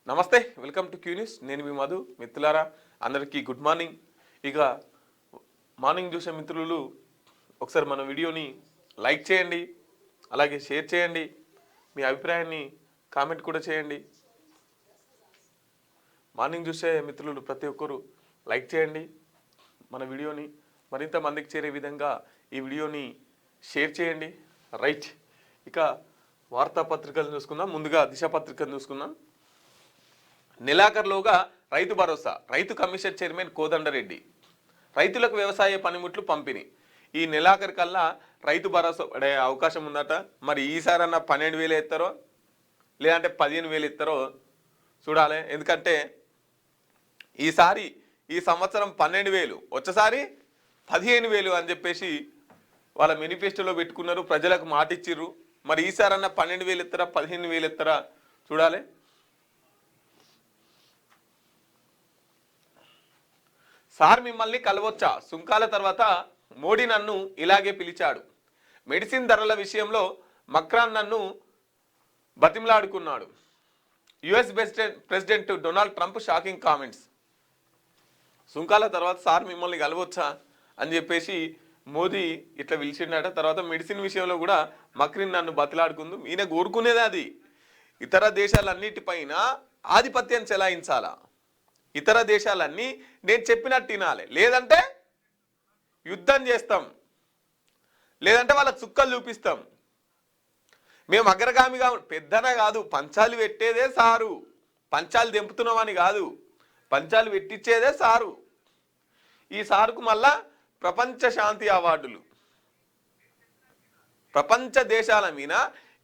నమస్తే, welcome to Q news. నేను మీ మధు. మిత్రులారా అందరికీ గుడ్ మార్నింగ్. ఇక మార్నింగ్ చూసే మిత్రులు ఒకసారి మన వీడియోని లైక్ చేయండి, అలాగే షేర్ చేయండి, మీ అభిప్రాయాన్ని కామెంట్ కూడా చేయండి. మార్నింగ్ చూసే మిత్రులు ప్రతి ఒక్కరు లైక్ చేయండి, మన వీడియోని మరింత మందికి చేరే విధంగా ఈ వీడియోని షేర్ చేయండి. రైట్, ఇక వార్తాపత్రికలు చూసుకుందాం. ముందుగా దిశపత్రికను చూసుకుందాం. నెలాఖరులోగా రైతు భరోసా, రైతు కమిషన్ చైర్మన్ కోదండరెడ్డి. రైతులకు వ్యవసాయ పనిముట్లు పంపిణీ. ఈ నెలాఖరు కల్లా రైతు భరోసా పడే అవకాశం ఉందట. మరి ఈసారన్నా 12,000 ఇస్తారో లేదంటే 15,000 ఇస్తారో చూడాలి. ఎందుకంటే ఈ సంవత్సరం 12,000, వచ్చేసారి 15,000 అని చెప్పేసి వాళ్ళ మేనిఫెస్టోలో పెట్టుకున్నారు, ప్రజలకు మాట ఇచ్చిర్రు. మరి ఈసారన్నా 12,000 ఇస్తారా 15,000 ఇస్తారా చూడాలి. సార్ మిమ్మల్ని కలవచ్చా? సుంకాల తర్వాత మోడీ నన్ను ఇలాగే పిలిచాడు. మెడిసిన్ ధరల విషయంలో మక్రాన్ నన్ను బతిమలాడుకున్నాడు. US president Donald Trump shocking comments. సుంకాల తర్వాత సార్ మిమ్మల్ని కలవచ్చా అని చెప్పేసి మోదీ ఇట్లా పిలిచిండట. తర్వాత మెడిసిన్ విషయంలో కూడా మక్రిన్ నన్ను బతిలాడుకుందు. ఈయన కోరుకునేది అది ఇతర దేశాలన్నిటిపైన ఆధిపత్యం చెలాయించాలా. ఇతర దేశాలన్నీ నేను చెప్పినట్టు తినాలి, లేదంటే యుద్ధం చేస్తాం, లేదంటే వాళ్ళ చుక్కలు చూపిస్తాం. మేము అగ్రగామిగా పెద్దన కాదు, పంచాలు పెట్టేదే సారు. పంచాలు దెంపుతున్నామని కాదు, పంచాలు పెట్టించేదే సారు. ఈ సారుకు మళ్ళా ప్రపంచ శాంతి అవార్డులు. ప్రపంచ దేశాల మీద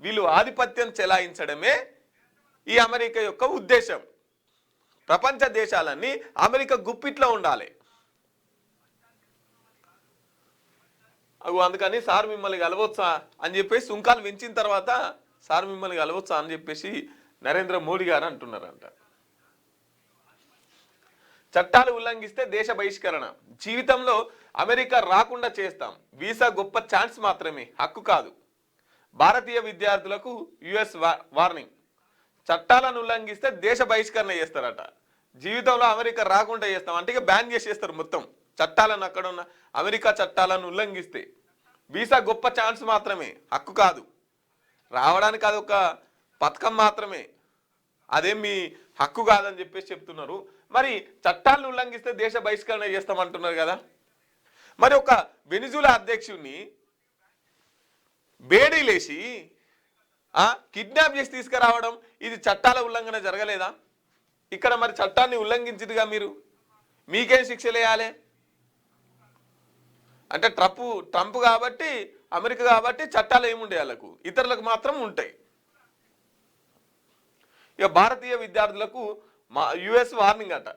వీళ్ళు ఆధిపత్యం చెలాయించడమే ఈ అమెరికా యొక్క ఉద్దేశం. ప్రపంచ దేశాలన్నీ అమెరికా గుప్పిట్లో ఉండాలి. అందుకని సార్ మిమ్మల్ని కలవచ్చా అని చెప్పేసి సుంకాలు పెంచిన తర్వాత సార్ మిమ్మల్ని కలవచ్చా అని చెప్పేసి నరేంద్ర మోడీ గారు అంటున్నారంట. చట్టాలు ఉల్లంఘిస్తే దేశ బహిష్కరణ. జీవితంలో అమెరికా రాకుండా చేస్తాం. వీసా గొప్ప ఛాన్స్ మాత్రమే, హక్కు కాదు. భారతీయ విద్యార్థులకు యుఎస్ వార్నింగ్. చట్టాలను ఉల్లంఘిస్తే దేశ బహిష్కరణ చేస్తారట. జీవితంలో అమెరికా రాకుండా చేస్తాం అంటే ఇక బ్యాన్ చేసేస్తారు మొత్తం చట్టాలను. అక్కడ ఉన్న అమెరికా చట్టాలను ఉల్లంఘిస్తే వీసా గొప్ప ఛాన్స్ మాత్రమే, హక్కు కాదు. రావడానికి అదొక పథకం మాత్రమే, అదేం మీ హక్కు కాదని చెప్పేసి చెప్తున్నారు. మరి చట్టాలను ఉల్లంఘిస్తే దేశ బహిష్కరణ చేస్తామంటున్నారు కదా. మరి ఒక వెనిజులా అధ్యక్షుడిని బేడీలేసి కిడ్నాప్ చేసి తీసుకురావడం, ఇది చట్టాల ఉల్లంఘన జరగలేదా? ఇక్కడ మరి చట్టాన్ని ఉల్లంఘించిదిగా మీరు, మీకేం శిక్షలు వేయాలి? అంటే ట్రంప్ కాబట్టి, అమెరికా కాబట్టి చట్టాలు ఏముండే వాళ్ళకు, ఇతరులకు మాత్రం ఉంటాయి. ఇక భారతీయ విద్యార్థులకు యుఎస్ వార్నింగ్ అట.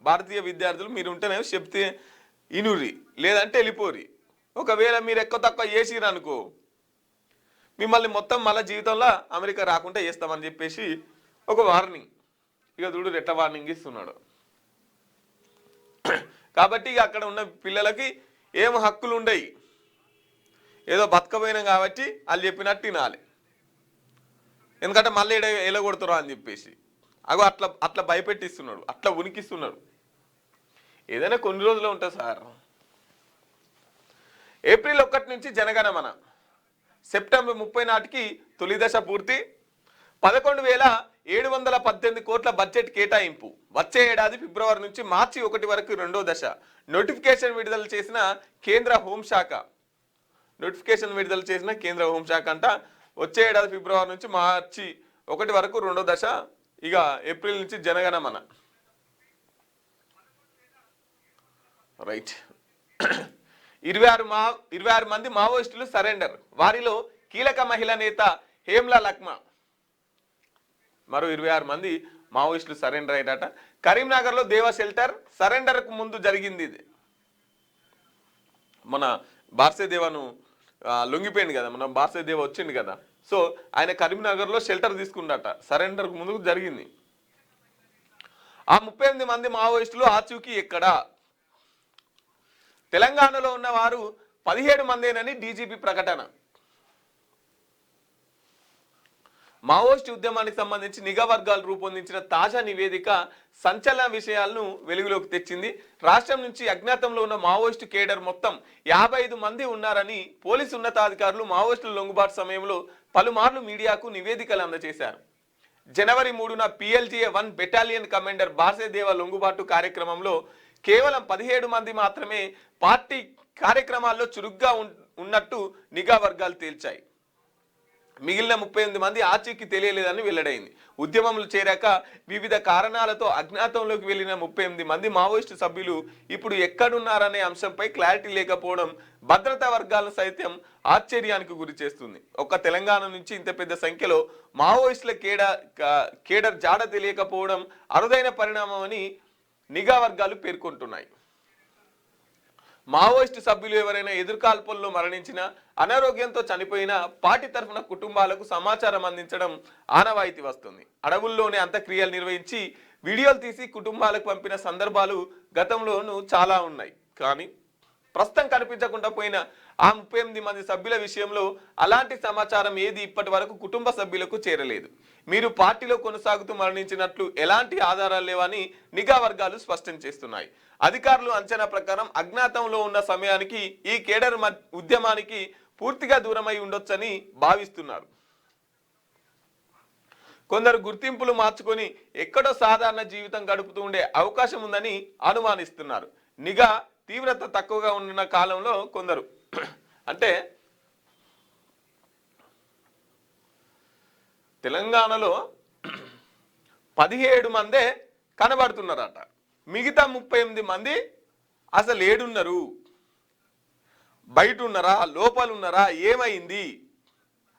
భారతీయ విద్యార్థులు మీరు ఉంటేనే చెప్తే ఇనురి, లేదంటే వెళ్ళిపోరి. ఒకవేళ మీరు ఎక్కువ తక్కువ చేసిరు అనుకో, మిమ్మల్ని మొత్తం మళ్ళీ జీవితంలో అమెరికా రాకుండా చేస్తామని చెప్పేసి ఒక వార్నింగ్. ఇక చూడు ఎట్లా వార్నింగ్ ఇస్తున్నాడు. కాబట్టి ఇక అక్కడ ఉన్న పిల్లలకి ఏం హక్కులు ఉండయి, ఏదో బతకపోయినాం కాబట్టి వాళ్ళు చెప్పినట్టు తినాలి. ఎందుకంటే మళ్ళీ ఎలగొడతారు అని చెప్పేసి అట్లా భయపెట్టిస్తున్నాడు, అట్లా ఉనికిస్తున్నాడు. ఏదైనా కొన్ని రోజులు ఉంటుంది సార్. ఏప్రిల్ 1 నుంచి జనగణమన, సెప్టెంబర్ 30 నాటికి తొలి దశ పూర్తి. 11,718 కోట్ల బడ్జెట్ కేటాయింపు. వచ్చే ఏడాది ఫిబ్రవరి నుంచి మార్చి 1 వరకు రెండో దశ. నోటిఫికేషన్ విడుదల చేసిన కేంద్ర హోంశాఖ. అంట వచ్చే ఏడాది ఫిబ్రవరి నుంచి మార్చి 1 వరకు రెండో దశ. ఇక ఏప్రిల్ నుంచి జనగణమన. రైట్. 26 మంది మావోయిస్టులు సరెండర్. వారిలో కీలక మహిళా నేత హేమ్లా లక్మా. మరో 26 మంది మావోయిస్టులు సరెండర్ అయ్యారట. కరీంనగర్లో దేవ షెల్టర్ సరెండర్కు ముందు జరిగింది ఇది. మన బార్సేదేవను లొంగిపోయింది కదా, మన బార్సేదేవ వచ్చింది కదా. సో ఆయన కరీంనగర్లో షెల్టర్ తీసుకుందట, సరెండర్కు ముందు జరిగింది. ఆ 38 మంది మావోయిస్టులు ఆచూకీ ఎక్కడ? తెలంగాణలో ఉన్న వారు 17 మందేనని డీజీపీ ప్రకటన. మావోయిస్ట్ ఉద్యమానికి సంబంధించి నిఘా వర్గాలు రూపొందించిన తాజా నివేదిక సంచలన విషయాలను వెలుగులోకి తెచ్చింది. రాష్ట్రం నుంచి అజ్ఞాతంలో ఉన్న మావోయిస్టు కేడర్ మొత్తం 55 మంది ఉన్నారని పోలీసు ఉన్నతాధికారులు మావోయిస్టుల లొంగుబాటు సమయంలో పలుమార్లు మీడియాకు నివేదికలు అందజేశారు. జనవరి 3న PLGA 1 బెటాలియన్ కమాండర్ బార్సేదేవ లొంగుబాటు కార్యక్రమంలో కేవలం 17 మంది మాత్రమే పార్టీ కార్యక్రమాల్లో చురుగ్గా ఉన్నట్టు నిఘా వర్గాలు తేల్చాయి. మిగిలిన 38 మంది ఆచూకీ తెలియలేదని వెల్లడైంది. ఉద్యమంలో చేరాక వివిధ కారణాలతో అజ్ఞాతంలోకి వెళ్లిన 38 మంది మావోయిస్టు సభ్యులు ఇప్పుడు ఎక్కడున్నారనే అంశంపై క్లారిటీ లేకపోవడం భద్రతా వర్గాలను సైతం ఆశ్చర్యానికి గురి చేస్తుంది. ఒక్క తెలంగాణ నుంచి ఇంత పెద్ద సంఖ్యలో మావోయిస్టుల కేడర్ జాడ తెలియకపోవడం అరుదైన పరిణామమని నిఘా వర్గాలు పేర్కొంటున్నాయి. మావోయిస్టు సభ్యులు ఎవరైనా ఎదురుకాల్పుల్లో మరణించినా, అనారోగ్యంతో చనిపోయినా పార్టీ తరఫున కుటుంబాలకు సమాచారం అందించడం ఆనవాయితీ వస్తుంది. అడవుల్లోనే అంత్యక్రియలు నిర్వహించి వీడియోలు తీసి కుటుంబాలకు పంపిన సందర్భాలు గతంలోనూ చాలా ఉన్నాయి. కానీ ప్రస్తుతం కనిపించకుండా పోయిన ఆ 38 మంది సభ్యుల విషయంలో అలాంటి సమాచారం ఏది ఇప్పటి వరకు కుటుంబ సభ్యులకు చేరలేదు. మీరు పార్టీలో కొనసాగుతూ మరణించినట్లు ఎలాంటి ఆధారాలు లేవని నిఘా వర్గాలు స్పష్టం చేస్తున్నాయి. అధికారులు అంచనా ప్రకారం అజ్ఞాతంలో ఉన్న సమయానికి ఈ కేడర్ ఉద్యమానికి పూర్తిగా దూరమై ఉండొచ్చని భావిస్తున్నారు. కొందరు గుర్తింపులు మార్చుకొని ఎక్కడో సాధారణ జీవితం గడుపుతూ ఉండే అవకాశం ఉందని అనుమానిస్తున్నారు. నిఘా తీవ్రత తక్కువగా ఉన్న కాలంలో కొందరు అంటే తెలంగాణలో 17 మందే కనబడుతున్నారట. మిగతా 38 మంది అసలు ఏడున్నారు, బయట ఉన్నారా, లోపల ఉన్నారా, ఏమైంది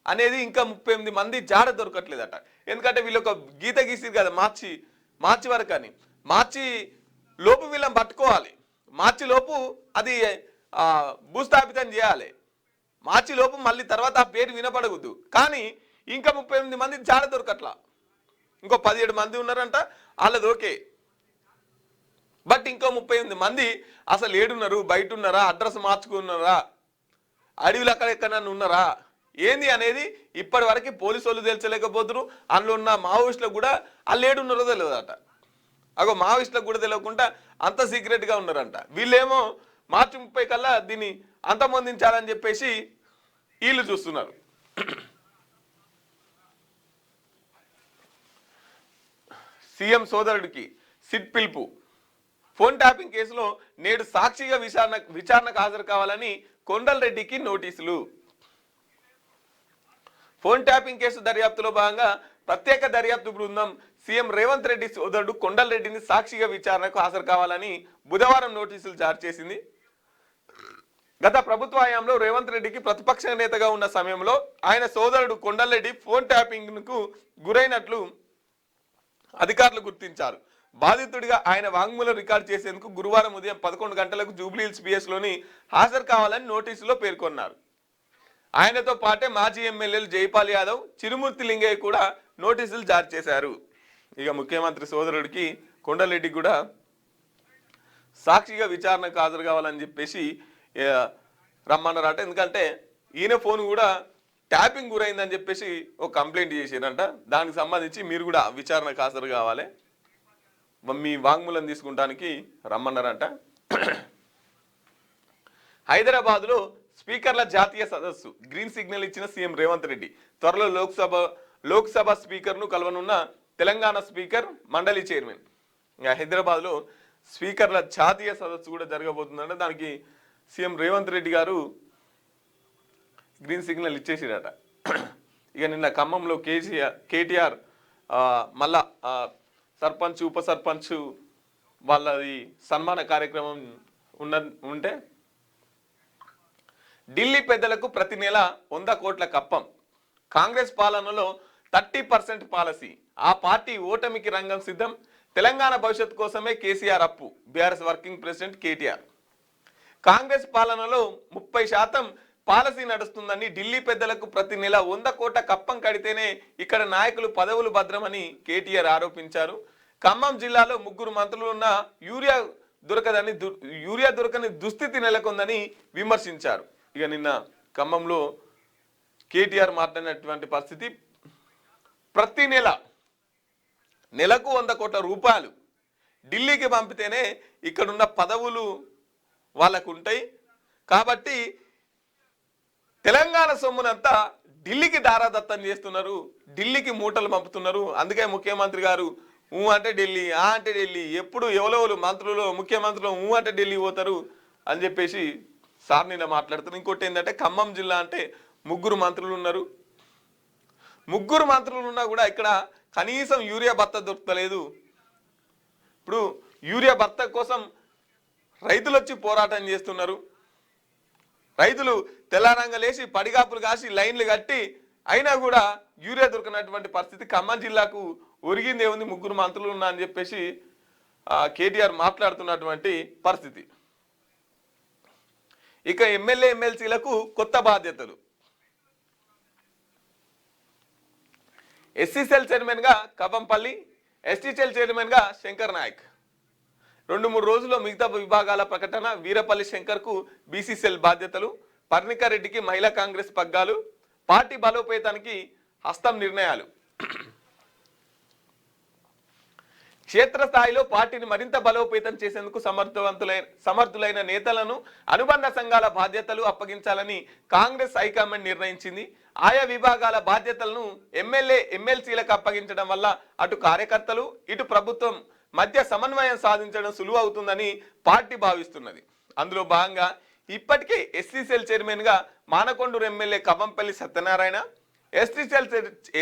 అనేది ఇంకా 38 మంది జాడ దొరకట్లేదట. ఎందుకంటే వీళ్ళు ఒక గీత గీసిరు కదా మార్చి వరకు అని. మార్చి లోపు వీళ్ళని పట్టుకోవాలి, మార్చి లోపు అది భూస్థాపితం చేయాలి, మార్చి లోపు మళ్ళీ తర్వాత ఆ పేరు వినపడకూడదు. కానీ ఇంకా 38 మంది జాడ దొరకట్లా. ఇంకో 17 మంది ఉన్నారంట, వాళ్ళది ఓకే. బట్ ఇంకో 38 మంది అసలు ఏడున్నారు, బయట ఉన్నారా, అడ్రస్ మార్చుకున్నారా, అడవిలో అక్కడెక్కడన్నా ఉన్నారా, ఏంది అనేది ఇప్పటి వరకు పోలీసు వాళ్ళు తెలుసలేకపోతున్నారు. అందులో ఉన్న మావోయిస్టులకు కూడా వాళ్ళు ఏడున్నారో తెలియదట. అగో మావోయిస్టులకు కూడా తెలియకుండా అంత సీక్రెట్గా ఉన్నారంట. వీళ్ళేమో మార్చి 30 కల్లా దీన్ని అంతమొందించాలని చెప్పేసి వీళ్ళు చూస్తున్నారు. సీఎం సోదరుడికి సిట్ పిలుపు. ఫోన్ ట్యాపింగ్ కేసులో నేడు సాక్షిగా విచారణకు హాజరు కావాలని కొండలరెడ్డికి నోటీసులు. ఫోన్ ట్యాపింగ్ కేసు దర్యాప్తులో భాగంగా ప్రత్యేక దర్యాప్తు బృందం సీఎం రేవంత్ రెడ్డి సోదరుడు కొండలరెడ్డిని సాక్షిగా విచారణకు హాజరు కావాలని బుధవారం నోటీసులు జారీ చేసింది. గత ప్రభుత్వ హయాంలో రేవంత్ రెడ్డికి ప్రతిపక్ష నేతగా ఉన్న సమయంలో ఆయన సోదరుడు కొండలరెడ్డి ఫోన్ ట్యాపింగ్కు గురైనట్లు అధికారులు గుర్తించారు. బాధితుడిగా ఆయన వాంగ్మూలం రికార్డు చేసేందుకు గురువారం ఉదయం 11 గంటలకు జూబ్లీహిల్స్ పిఎస్లోని హాజరు కావాలని నోటీసులో పేర్కొన్నారు. ఆయనతో పాటే మాజీ ఎమ్మెల్యేలు జైపాల్ యాదవ్, చిరుమూర్తి లింగయ్య కూడా నోటీసులు జారీ చేశారు. ఇక ముఖ్యమంత్రి సోదరుడికి కొండలరెడ్డికి కూడా సాక్షిగా విచారణకు హాజరు కావాలని చెప్పేసి రమ్మన్నారట. ఎందుకంటే ఈయన ఫోన్ కూడా ట్యాపింగ్ గురైందని చెప్పేసి ఒక కంప్లైంట్ చేశారంట. దానికి సంబంధించి మీరు కూడా విచారణకు హాజరు కావాలి, మీ వాంగ్మూలం తీసుకుంటానికి రమ్మన్నారంట. హైదరాబాద్లో స్పీకర్ల జాతీయ సదస్సు గ్రీన్ సిగ్నల్ ఇచ్చిన సీఎం రేవంత్ రెడ్డి. త్వరలో లోక్సభ స్పీకర్ను కలవనున్న తెలంగాణ స్పీకర్, మండలి చైర్మన్. హైదరాబాద్లో స్పీకర్ల జాతీయ సదస్సు కూడా జరగబోతుందంటే దానికి సీఎం రేవంత్ రెడ్డి గారు గ్రీన్ సిగ్నల్ ఇచ్చేసిరట. ఇక నిన్న ఖమ్మంలో కేటీఆర్ మళ్ళా సర్పంచ్, ఉప సర్పంచ్ వాళ్ళది సన్మాన కార్యక్రమం ఉంటే ఢిల్లీ పెద్దలకు ప్రతి నెల 100 కోట్ల కప్పం. కాంగ్రెస్ పాలనలో 30% పాలసీ. ఆ పార్టీ ఓటమికి రంగం సిద్ధం. తెలంగాణ భవిష్యత్తు కోసమే కేసీఆర్ అప్పు. BRS working president KTR. Congress పాలనలో 30% పాలసీ నడుస్తుందని, ఢిల్లీ పెద్దలకు ప్రతి నెల 100 కోట్ల కప్పం కడితేనే ఇక్కడ నాయకులు పదవులు భద్రమని కేటీఆర్ ఆరోపించారు. ఖమ్మం జిల్లాలో 3 మంత్రులు ఉన్న యూరియా దొరకని దుస్థితి నెలకొందని విమర్శించారు. ఇక నిన్న ఖమ్మంలో కేటీఆర్ మాట్లాడినటువంటి పరిస్థితి, ప్రతి నెలకు 100 కోట్ల రూపాయలు ఢిల్లీకి పంపితేనే ఇక్కడున్న పదవులు వాళ్ళకు ఉంటాయి. కాబట్టి తెలంగాణ సొమ్మునంతా ఢిల్లీకి దారాదత్తం చేస్తున్నారు, ఢిల్లీకి మూటలు పంపుతున్నారు. అందుకే ముఖ్యమంత్రి గారు అంటే ఢిల్లీ, అంటే ఢిల్లీ, ఎప్పుడు ఎవరెవరు మంత్రులు ముఖ్యమంత్రులు అంటే ఢిల్లీ పోతారు అని చెప్పేసి సార్ నిన్న మాట్లాడుతున్నారు. ఇంకోటి ఏంటంటే ఖమ్మం జిల్లా అంటే 3 మంత్రులు ఉన్నారు. 3 మంత్రులు ఉన్నా కూడా ఇక్కడ కనీసం యూరియా భత్త దొరకలేదు. ఇప్పుడు యూరియా భత్త కోసం రైతులు వచ్చి పోరాటం చేస్తున్నారు. రైతులు తెల్లారంగా లేచి పడిగాపులు కాసి లైన్లు కట్టి అయినా కూడా యూరియా దొరకనటువంటి పరిస్థితి. ఖమ్మం జిల్లాకు ఒరిగింది ఏముంది, 3 మంత్రులు ఉన్నా అని చెప్పేసి కేటీఆర్ మాట్లాడుతున్నటువంటి పరిస్థితి. ఇక ఎమ్మెల్యే ఎమ్మెల్సీలకు కొత్త బాధ్యతలు. ఎస్సీ సెల్ చైర్మన్ గా కవంపల్లి, ఎస్టీ సెల్ చైర్మన్ గా శంకర్ నాయక్. 2-3 రోజుల్లో మిగతా విభాగాల ప్రకటన. వీరపల్లి శంకర్ కు బీసీ సెల్ బాధ్యతలు, పర్ణికారెడ్డికి మహిళా కాంగ్రెస్ పగ్గాలు, పార్టీ బలోపేతానికి హస్తం నిర్ణయాలు. క్షేత్రస్థాయిలో పార్టీని మరింత బలోపేతం చేసేందుకు సమర్థులైన నేతలను అనుబంధ సంఘాల బాధ్యతలు అప్పగించాలని కాంగ్రెస్ హైకమాండ్ నిర్ణయించింది. ఆయా విభాగాల బాధ్యతలను ఎమ్మెల్యే ఎమ్మెల్సీలకు అప్పగించడం వల్ల అటు కార్యకర్తలు ఇటు ప్రభుత్వం మధ్య సమన్వయం సాధించడం సులువు అవుతుందని పార్టీ భావిస్తున్నది. అందులో భాగంగా ఇప్పటికే ఎస్సీ సెల్ చైర్మన్ గా Manakondur MLA Kavampalli Satyanarayana,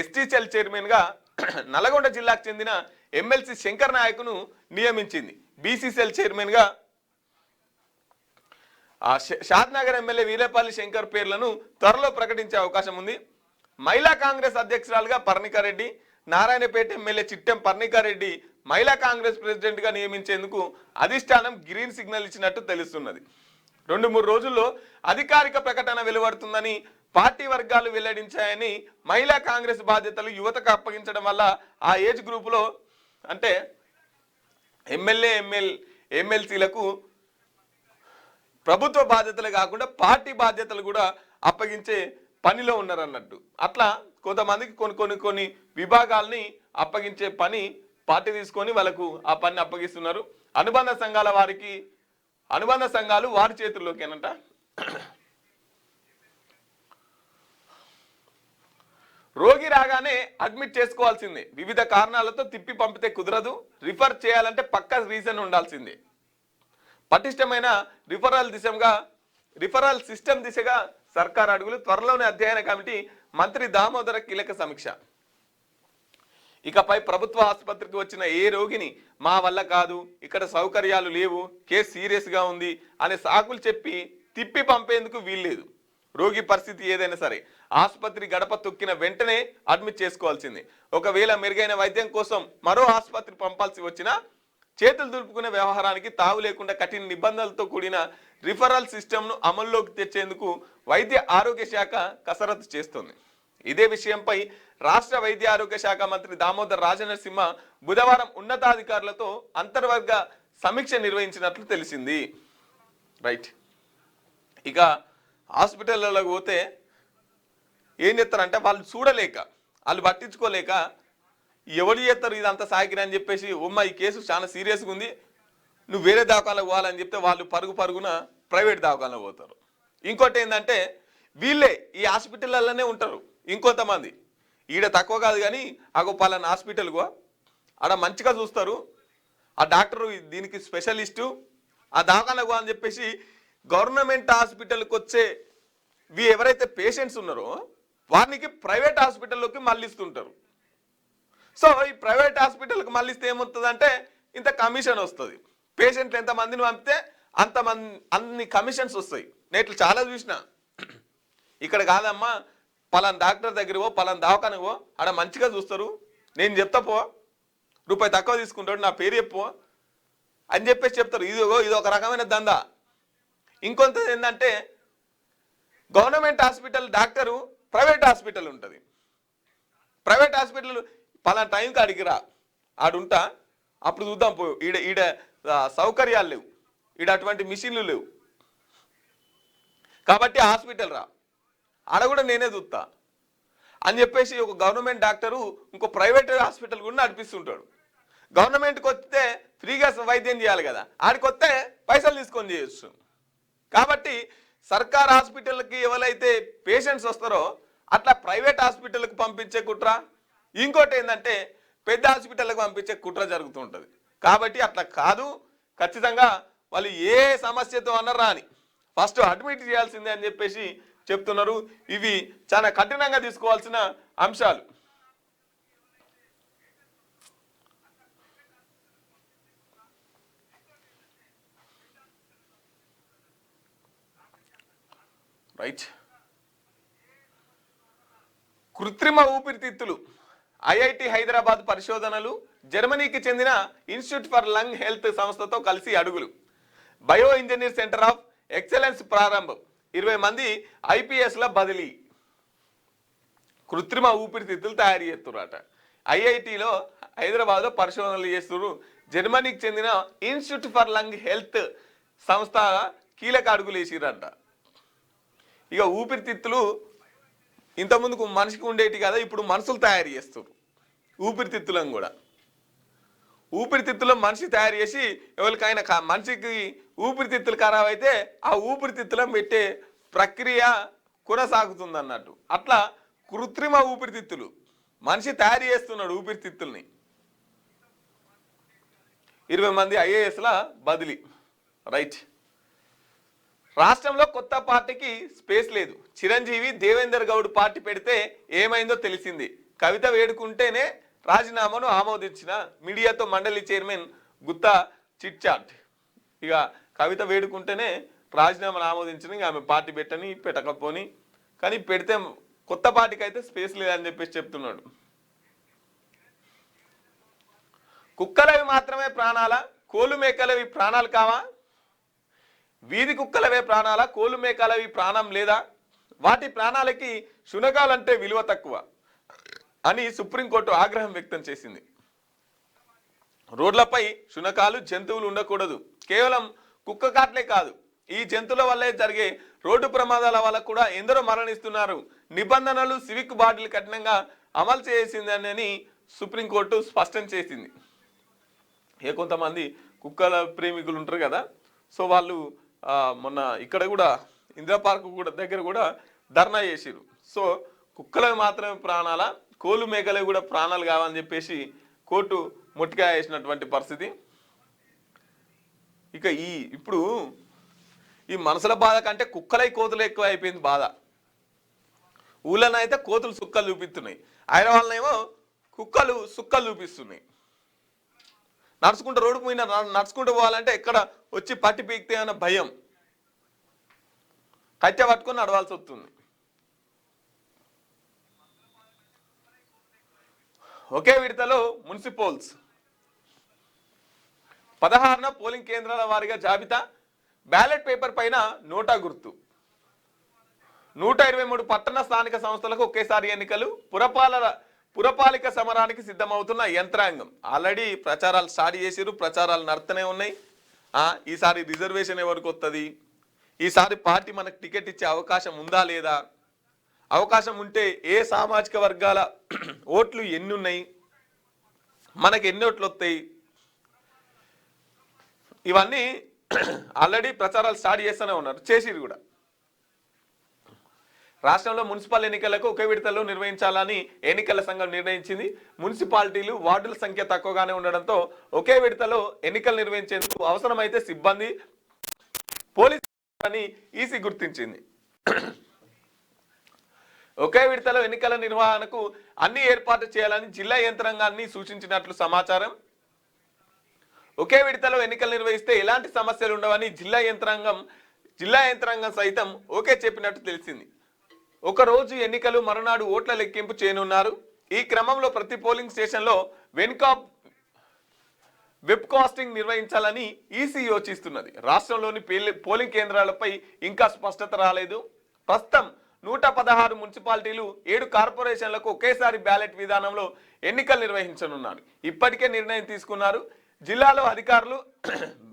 ST cell chairman గా నల్గొండ జిల్లాకు చెందిన ఎమ్మెల్సీ శంకర్ నాయక్ను నియమించింది. బీసీ సెల్ చైర్మన్ గా షాద్నగర్ ఎమ్మెల్యే వీరపల్లి శంకర్ పేర్లను త్వరలో ప్రకటించే అవకాశం ఉంది. మహిళా కాంగ్రెస్ అధ్యక్షురాలుగా పర్ణికారెడ్డి, నారాయణపేట ఎమ్మెల్యే చిట్టెం పర్ణికారెడ్డి మహిళా కాంగ్రెస్ ప్రెసిడెంట్ గా నియమించేందుకు అధిష్టానం గ్రీన్ సిగ్నల్ ఇచ్చినట్టు తెలుస్తున్నది. 2-3 రోజుల్లో అధికారిక ప్రకటన వెలువడుతుందని పార్టీ వర్గాలు వెల్లడించాయని. మహిళా కాంగ్రెస్ బాధ్యతలు యువతకు అప్పగించడం వల్ల ఆ ఏజ్ గ్రూపులో అంటే ఎమ్మెల్యే ఎమ్మెల్సీలకు ప్రభుత్వ బాధ్యతలు కాకుండా పార్టీ బాధ్యతలు కూడా అప్పగించే పనిలో ఉన్నారన్నట్టు. అట్లా కొంతమందికి కొన్ని విభాగాల్ని అప్పగించే పని పార్టీ తీసుకొని వాళ్ళకు ఆ పని అప్పగిస్తున్నారు. అనుబంధ సంఘాలు వారి చేతుల్లోకేనంట. రోగి రాగానే అడ్మిట్ చేసుకోవాల్సిందే, వివిధ కారణాలతో తిప్పి పంపితే కుదరదు, రిఫర్ చేయాలంటే పక్కా రీజన్ ఉండాల్సిందే. పటిష్టమైన రిఫరల్ సిస్టమ్ దిశగా సర్కార్ అడుగులు, త్వరలోనే అధ్యయన కమిటీ, మంత్రి దామోదర కీలక సమీక్ష. ఇకపై ప్రభుత్వ ఆసుపత్రికి వచ్చిన ఏ రోగిని మా వల్ల కాదు, ఇక్కడ సౌకర్యాలు లేవు, కేసు సీరియస్ గా ఉంది అనే సాకులు చెప్పి తిప్పి పంపేందుకు వీల్లేదు. రోగి పరిస్థితి ఏదైనా సరే ఆసుపత్రి గడప తొక్కిన వెంటనే అడ్మిట్ చేసుకోవాల్సింది. ఒకవేళ మెరుగైన వైద్యం కోసం మరో ఆసుపత్రి పంపాల్సి వచ్చినా చేతులు దులుపుకునే వ్యవహారానికి తావు లేకుండా కఠిన నిబంధనలతో కూడిన రిఫరల్ సిస్టమ్ను అమల్లోకి తెచ్చేందుకు వైద్య ఆరోగ్య శాఖ కసరత్తు చేస్తోంది. ఇదే విషయంపై రాష్ట్ర వైద్య ఆరోగ్య శాఖ మంత్రి దామోదర్ రాజనరసింహ బుధవారం ఉన్నతాధికారులతో అంతర్వర్గ సమీక్ష నిర్వహించినట్లు తెలిసింది. రైట్, ఇక హాస్పిటల్లోకి పోతే ఏం చేస్తారంటే వాళ్ళు చూడలేక, వాళ్ళు పట్టించుకోలేక ఎవరు చేస్తారు ఇదంతా సాగిరి అని చెప్పేసి, ఈ కేసు చాలా సీరియస్గా ఉంది, నువ్వు వేరే దవాఖానకు పోవాలని చెప్తే వాళ్ళు పరుగున ప్రైవేట్ దవాఖానకు పోతారు. ఇంకోటి ఏంటంటే వీళ్ళే ఈ హాస్పిటల్లోనే ఉంటారు. ఇంకొంతమంది ఈడ తక్కువ కాదు కానీ పలానా హాస్పిటల్కో ఆడ మంచిగా చూస్తారు, ఆ డాక్టరు దీనికి స్పెషలిస్టు, ఆ దవాఖానకు అని చెప్పేసి గవర్నమెంట్ హాస్పిటల్కి వచ్చే ఎవరైతే పేషెంట్స్ ఉన్నారో వారికి ప్రైవేట్ హాస్పిటల్లోకి మళ్ళిస్తుంటారు. సో ఈ ప్రైవేట్ హాస్పిటల్కి మళ్ళిస్తే ఏమవుతుందంటే ఇంత కమిషన్ వస్తుంది. పేషెంట్లు ఎంతమందిని పంపితే అన్ని కమిషన్స్ వస్తాయి. నేను చాలా చూసిన, ఇక్కడ కాదమ్మా పలానా డాక్టర్ దగ్గర పలానా దవాఖానకు ఆడ మంచిగా చూస్తారు, నేను చెప్తా రూపాయి తక్కువ తీసుకుంటాడు, నా పేరు చెప్పు అని చెప్పేసి చెప్తారు. ఇది ఒక రకమైన దందా. ఇంకొంత ఏంటంటే government hospital doctor private hospital ఉంటుంది. ప్రైవేట్ హాస్పిటల్ పలానా టైంకి అడిగిరా ఆడుంటా, అప్పుడు చూద్దాం ఈడ సౌకర్యాలు లేవు, ఈడ అటువంటి మిషన్లు లేవు కాబట్టి హాస్పిటల్ రా, ఆడ కూడా నేనే చూస్తా. అని చెప్పేసి ఒక గవర్నమెంట్ డాక్టరు ఇంకో ప్రైవేట్ హాస్పిటల్ కూడా నడిపిస్తుంటాడు. గవర్నమెంట్కి వస్తే ఫ్రీగా వైద్యం చేయాలి కదా, ఆడికి వస్తే పైసలు తీసుకొని చేయొచ్చు. కాబట్టి సర్కార్ హాస్పిటల్కి ఎవరైతే పేషెంట్స్ వస్తారో అట్లా ప్రైవేట్ హాస్పిటల్కి పంపించే కుట్ర, ఇంకోటి ఏంటంటే పెద్ద హాస్పిటల్కి పంపించే కుట్ర జరుగుతుంటుంది. కాబట్టి అట్లా కాదు, ఖచ్చితంగా వాళ్ళు ఏ సమస్యతో అన్నారా అని ఫస్ట్ అడ్మిట్ చేయాల్సిందే అని చెప్పేసి చెప్తున్నారు. ఇవి చాలా కఠినంగా తీసుకోవాల్సిన అంశాలు. రైట్. కృత్రిమ ఊపిరితిత్తులు ఐఐటి హైదరాబాద్ పరిశోధనలు, జర్మనీకి చెందిన ఇన్స్టిట్యూట్ ఫర్ లంగ్ హెల్త్ సంస్థతో కలిసి అడుగులు. Bio engineer centre of excellence ప్రారంభం. 20 మంది ఐపీఎస్ల బదిలీ. కృత్రిమ ఊపిరితిత్తులు తయారు చేస్తున్నారట. ఐఐటిలో హైదరాబాద్లో పరిశోధనలు చేస్తున్నారు. జర్మనీకి చెందిన ఇన్స్టిట్యూట్ ఫర్ లంగ్ హెల్త్ సంస్థ కీలక అడుగులు వేసిరంట. ఇక ఊపిరితిత్తులు ఇంతకుముందుకు మనిషికి ఉండేటి కదా, ఇప్పుడు మనుషులు తయారు చేస్తారు ఊపిరితిత్తులను కూడా. ఊపిరితిత్తులను మనిషి తయారు చేసి ఎవరికైనా మనిషికి ఊపిరితిత్తులు ఖరాబ్ అయితే ఆ ఊపిరితిత్తులను పెట్టే ప్రక్రియ కొనసాగుతుంది అన్నట్టు. అట్లా కృత్రిమ ఊపిరితిత్తులు మనిషి తయారు చేస్తున్నాడు ఊపిరితిత్తుల్ని. 20 మంది ఐఏఎస్ల బదిలీ. రైట్. రాష్ట్రంలో కొత్త పార్టీకి స్పేస్ లేదు. చిరంజీవి దేవేందర్ గౌడ్ పార్టీ పెడితే ఏమైందో తెలిసింది. కవిత వేడుకుంటేనే రాజీనామాను ఆమోదించిన మీడియాతో మండలి చైర్మన్ గుత్తా చిట్చాట్. ఇక కవిత వేడుకుంటేనే రాజీనామాను ఆమోదించిన, ఆమె పార్టీ పెట్టని పెట్టకపోని, కానీ పెడితే కొత్త పార్టీకి అయితే స్పేస్ లేదని చెప్పేసి చెప్తున్నాడు. కుక్కలవి మాత్రమే ప్రాణాలా, కోళ్ళు మేకలవి ప్రాణాలు కావా? వీధి కుక్కలవే ప్రాణాలా, కోళ్ళు మేకలవి ప్రాణం లేదా? వాటి ప్రాణాలకి శునకాలంటే విలువ తక్కువ అని సుప్రీంకోర్టు ఆగ్రహం వ్యక్తం చేసింది. రోడ్లపై శునకాలు, జంతువులు ఉండకూడదు. కేవలం కుక్క కాట్లే కాదు, ఈ జంతువుల వల్లే జరిగే రోడ్డు ప్రమాదాల వల్ల కూడా ఎందరో మరణిస్తున్నారు. నిబంధనలు, సివిక్ బాధ్యతలు కఠినంగా అమలు చేసిందని సుప్రీంకోర్టు స్పష్టం చేసింది. కొంతమంది కుక్కల ప్రేమికులు ఉంటారు కదా, సో వాళ్ళు మొన్న ఇక్కడ కూడా ఇందిరా పార్క్ కూడా దగ్గర కూడా ధర్నా చేసిరు. సో కుక్కలవి మాత్రమే ప్రాణాల, కోళ్ళు మేకలవి కూడా ప్రాణాలు కావాలని చెప్పేసి కోర్టు మొట్టికాయ వేసినటువంటి పరిస్థితి. ఇక ఇప్పుడు ఈ మనుషుల బాధ కంటే కుక్కలై కోతులు ఎక్కువ అయిపోయింది బాధ. ఊళ్ళో అయితే కోతులు సుక్కలు చూపిస్తున్నాయి, ఆయన వాళ్ళనేమో కుక్కలు సుక్కలు చూపిస్తున్నాయి. నడుచుకుంటూ రోడ్డు పోయినా నడుచుకుంటూ పోవాలంటే ఎక్కడ వచ్చి పట్టి పీకితే అన్న భయం, కట్టె పట్టుకొని నడవాల్సి వస్తుంది. ఒకే విడతలో మున్సిపల్స్ 16న పోలింగ్ కేంద్రాల వారీగా జాబితా. బ్యాలెట్ పేపర్ పైన నోటా గుర్తు. 123 పట్టణ స్థానిక సంస్థలకు ఒకేసారి ఎన్నికలు. పురపాలిక సమరానికి సిద్ధమవుతున్న యంత్రాంగం. ఆల్రెడీ ప్రచారాలు స్టార్ట్ చేసిరు, ప్రచారాలు నడుతూనే ఉన్నాయి. ఈసారి రిజర్వేషన్ ఎవరికి వస్తుంది, ఈసారి పార్టీ మనకు టికెట్ ఇచ్చే అవకాశం ఉందా లేదా, అవకాశం ఉంటే ఏ సామాజిక వర్గాల ఓట్లు ఎన్ని ఉన్నాయి, మనకు ఎన్ని ఓట్లు వస్తాయి, ఇవన్నీ ఆల్రెడీ ప్రచారాలు స్టార్ట్ చేస్తూనే ఉన్నారు, చేసిరు కూడా. రాష్ట్రంలో మున్సిపల్ ఎన్నికలకు ఒకే విడతలో నిర్వహించాలని ఎన్నికల సంఘం నిర్ణయించింది. మున్సిపాలిటీలు, వార్డుల సంఖ్య తక్కువగానే ఉండడంతో ఒకే విడతలో ఎన్నికలు నిర్వహించేందుకు అవసరమైతే సిబ్బంది, పోలీసు అని ఈసీ గుర్తించింది. ఒకే విడతలో ఎన్నికల నిర్వహణకు అన్ని ఏర్పాటు చేయాలని జిల్లా యంత్రాంగాన్ని సూచించినట్లు సమాచారం. ఒకే విడతలో ఎన్నికలు నిర్వహిస్తే ఎలాంటి సమస్యలు ఉండవని జిల్లా యంత్రాంగం సైతం ఓకే చెప్పినట్టు తెలిసింది. ఒక రోజు ఎన్నికలు, మరునాడు ఓట్ల లెక్కింపు చేయనున్నారు. ఈ క్రమంలో ప్రతి పోలింగ్ స్టేషన్లో వెబ్ కాస్టింగ్ నిర్వహించాలని ఈసీ యోచిస్తున్నది. రాష్ట్రంలోని పోలింగ్ కేంద్రాలపై ఇంకా స్పష్టత రాలేదు. ప్రస్తుతం 116 మున్సిపాలిటీలు, 7 కార్పొరేషన్లకు ఒకేసారి బ్యాలెట్ విధానంలో ఎన్నికలు నిర్వహించనున్నారు. ఇప్పటికే నిర్ణయం తీసుకున్నారు. జిల్లాలో అధికారులు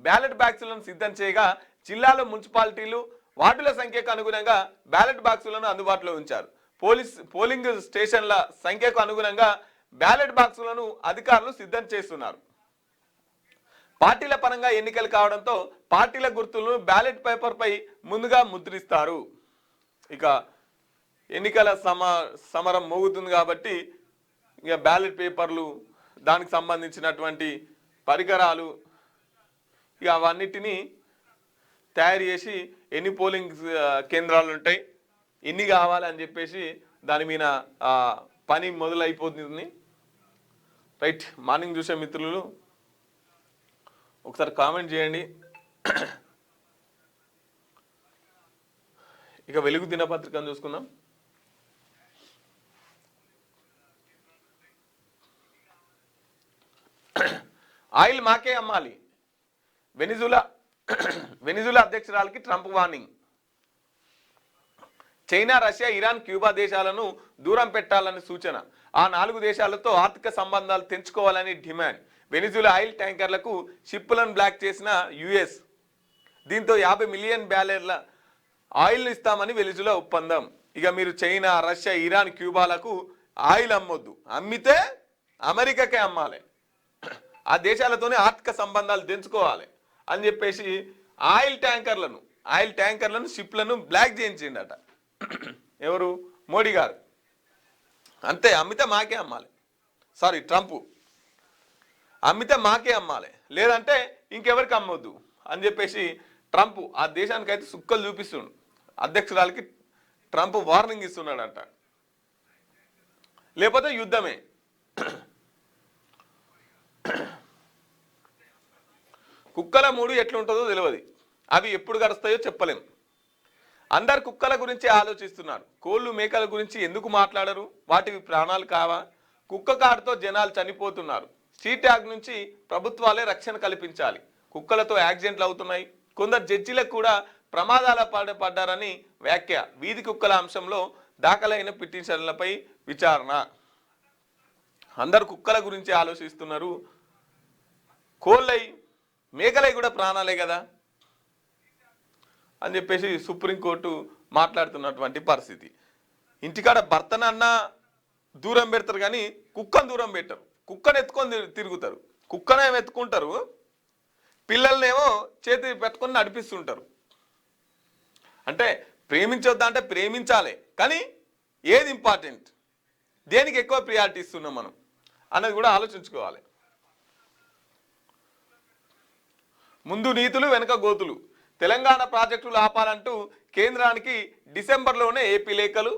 బ్యాలెట్ బాక్సులను సిద్ధం చేయగా, జిల్లాలో మున్సిపాలిటీలు, వార్డుల సంఖ్యకు అనుగుణంగా బ్యాలెట్ బాక్సులను అందుబాటులో ఉంచారు. పోలింగ్ స్టేషన్ల సంఖ్యకు అనుగుణంగా బ్యాలెట్ బాక్సులను అధికారులు సిద్ధం చేస్తున్నారు. పార్టీల పరంగా ఎన్నికలు కావడంతో పార్టీల గుర్తులను బ్యాలెట్ పేపర్పై ముందుగా ముద్రిస్తారు. ఇక ఎన్నికల సమరం మోగుతుంది కాబట్టి ఇక బ్యాలెట్ పేపర్లు, దానికి సంబంధించినటువంటి పరికరాలు, ఇక అవన్నిటినీ తయారు చేసి ఎన్ని పోలింగ్ కేంద్రాలు ఉంటాయి, ఎన్ని కావాలని చెప్పేసి దాని మీద పని మొదలైపోతుంది. రైట్, మార్నింగ్ చూసే మిత్రులు ఒకసారి కామెంట్ చేయండి. ఇక వెలుగు దినపత్రికను చూసుకుందాం. ఆయిల్ మాకే అమ్మాలి, వెనిజులా అధ్యక్షురాలకి Trump warning. China, Russia, Iran, Cuba దేశాలను దూరం పెట్టాలని సూచన. ఆ 4 దేశాలతో ఆర్థిక సంబంధాలు తెంచుకోవాలని డిమాండ్. వెనిజులా ఆయిల్ ట్యాంకర్లకు షిప్పులను బ్లాక్ చేసిన యుఎస్. దీంతో 50 మిలియన్ బ్యారెల్ల ఆయిల్ను ఇస్తామని వెనిజులా ఒప్పందం. ఇక మీరు చైనా, రష్యా, ఇరాన్, క్యూబాలకు ఆయిల్ అమ్మొద్దు, అమ్మితే అమెరికాకే అమ్మాలి, ఆ దేశాలతోనే ఆర్థిక సంబంధాలు తెంచుకోవాలి అని చెప్పేసి ఆయిల్ ట్యాంకర్లను షిప్లను బ్లాక్ చేయించిండట ఎవరు? మోడీ గారు. అంతే, అమ్మితే మాకే అమ్మాలి, సారీ ట్రంప్, అమ్మితే మాకే అమ్మాలి, లేదంటే ఇంకెవరికి అమ్మొద్దు అని చెప్పేసి ట్రంప్ ఆ దేశానికి అయితే సుక్కలు చూపిస్తుండు. అధ్యక్షురాలకి ట్రంప్ వార్నింగ్ ఇస్తున్నాడంట, లేకపోతే యుద్ధమే. కుక్కల మూడు ఎట్లుంటుందో తెలియదు, అవి ఎప్పుడు గడుస్తాయో చెప్పలేం. అందరు కుక్కల గురించి ఆలోచిస్తున్నారు, కోళ్ళు మేకల గురించి ఎందుకు మాట్లాడరు? వాటివి ప్రాణాలు కావా? కుక్క కాటుతో జనాలు చనిపోతున్నారు. సీ ట్యాగ్ నుంచి ప్రభుత్వాలే రక్షణ కల్పించాలి. కుక్కలతో యాక్సిడెంట్లు అవుతున్నాయి. కొందరు జడ్జిలకు కూడా ప్రమాదాల పడ్డారని వ్యాఖ్య. వీధి కుక్కల అంశంలో దాఖలైన పిటిషన్లపై విచారణ. అందరు కుక్కల గురించి ఆలోచిస్తున్నారు, కోళ్ళై మేకలై కూడా ప్రాణాలే కదా అని చెప్పేసి సుప్రీంకోర్టు మాట్లాడుతున్నటువంటి పరిస్థితి. ఇంటికాడ భర్తనన్నా దూరం పెడతారు కానీ కుక్కను దూరం పెట్టరు. కుక్కను ఎత్తుకొని తిరుగుతారు, కుక్కనేమో ఎత్తుకుంటారు, పిల్లల్నేమో చేతి పెట్టుకొని నడిపిస్తుంటారు. అంటే ప్రేమించొద్దా అంటే ప్రేమించాలి, కానీ ఏది ఇంపార్టెంట్, దేనికి ఎక్కువ ప్రియారిటీ ఇస్తున్నాం మనం అన్నది కూడా ఆలోచించుకోవాలి. ముందు నీతులు వెనుక గోతులు. తెలంగాణ ప్రాజెక్టులు ఆపాలంటూ కేంద్రానికి డిసెంబర్లోనే ఏపీ లేఖలు.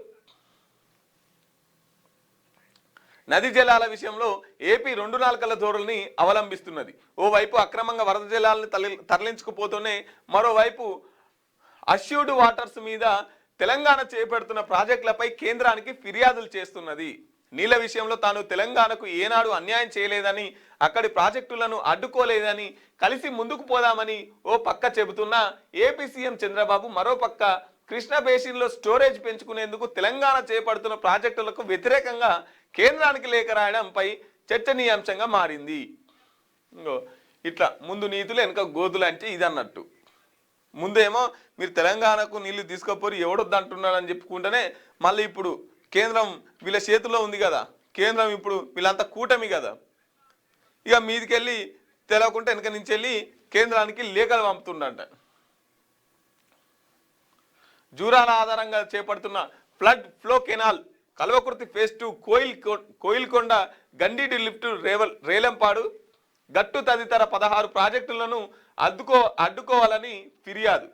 నది జలాల విషయంలో ఏపీ 2 నాల్కల ధోరణిని అవలంబిస్తున్నది. ఓవైపు అక్రమంగా వరద జలాలను తరలించుకుపోతూనే మరోవైపు అష్యూర్డ్ వాటర్స్ మీద తెలంగాణ చేపడుతున్న ప్రాజెక్టులపై కేంద్రానికి ఫిర్యాదులు చేస్తున్నది. నీళ్ల విషయంలో తాను తెలంగాణకు ఏనాడు అన్యాయం చేయలేదని, అక్కడి ప్రాజెక్టులను అడ్డుకోలేదని, కలిసి ముందుకు పోదామని ఓ పక్క చెబుతున్నా ఏపీ సీఎం చంద్రబాబు మరో పక్క కృష్ణా బేసిన్లో స్టోరేజ్ పెంచుకునేందుకు తెలంగాణ చేపడుతున్న ప్రాజెక్టులకు వ్యతిరేకంగా కేంద్రానికి లేఖ రాయడంపై చర్చనీయాంశంగా మారింది. ఇట్లా ముందు నీతులు వెనుక గోతులు అంటే ఇది అన్నట్టు. ముందేమో మీరు తెలంగాణకు నీళ్లు తీసుకోపోరు ఎవడొద్దు అంటున్నారని చెప్పుకుంటేనే మళ్ళీ ఇప్పుడు కేంద్రం వీళ్ళ చేతుల్లో ఉంది కదా, కేంద్రం ఇప్పుడు వీళ్ళంతా కూటమి కదా, ఇక మీదికెళ్ళి తెలవకుంటే వెనక నుంచి వెళ్ళి కేంద్రానికి లేఖలు పంపుతుండంట. జూరాల ఆధారంగా చేపడుతున్న flood flow canal, Kalwakurthy phase 2, Koilkonda, Gandeed lift, Relampadu Gattu తదితర 16 ప్రాజెక్టులను అడ్డుకోవాలని ఫిర్యాదు.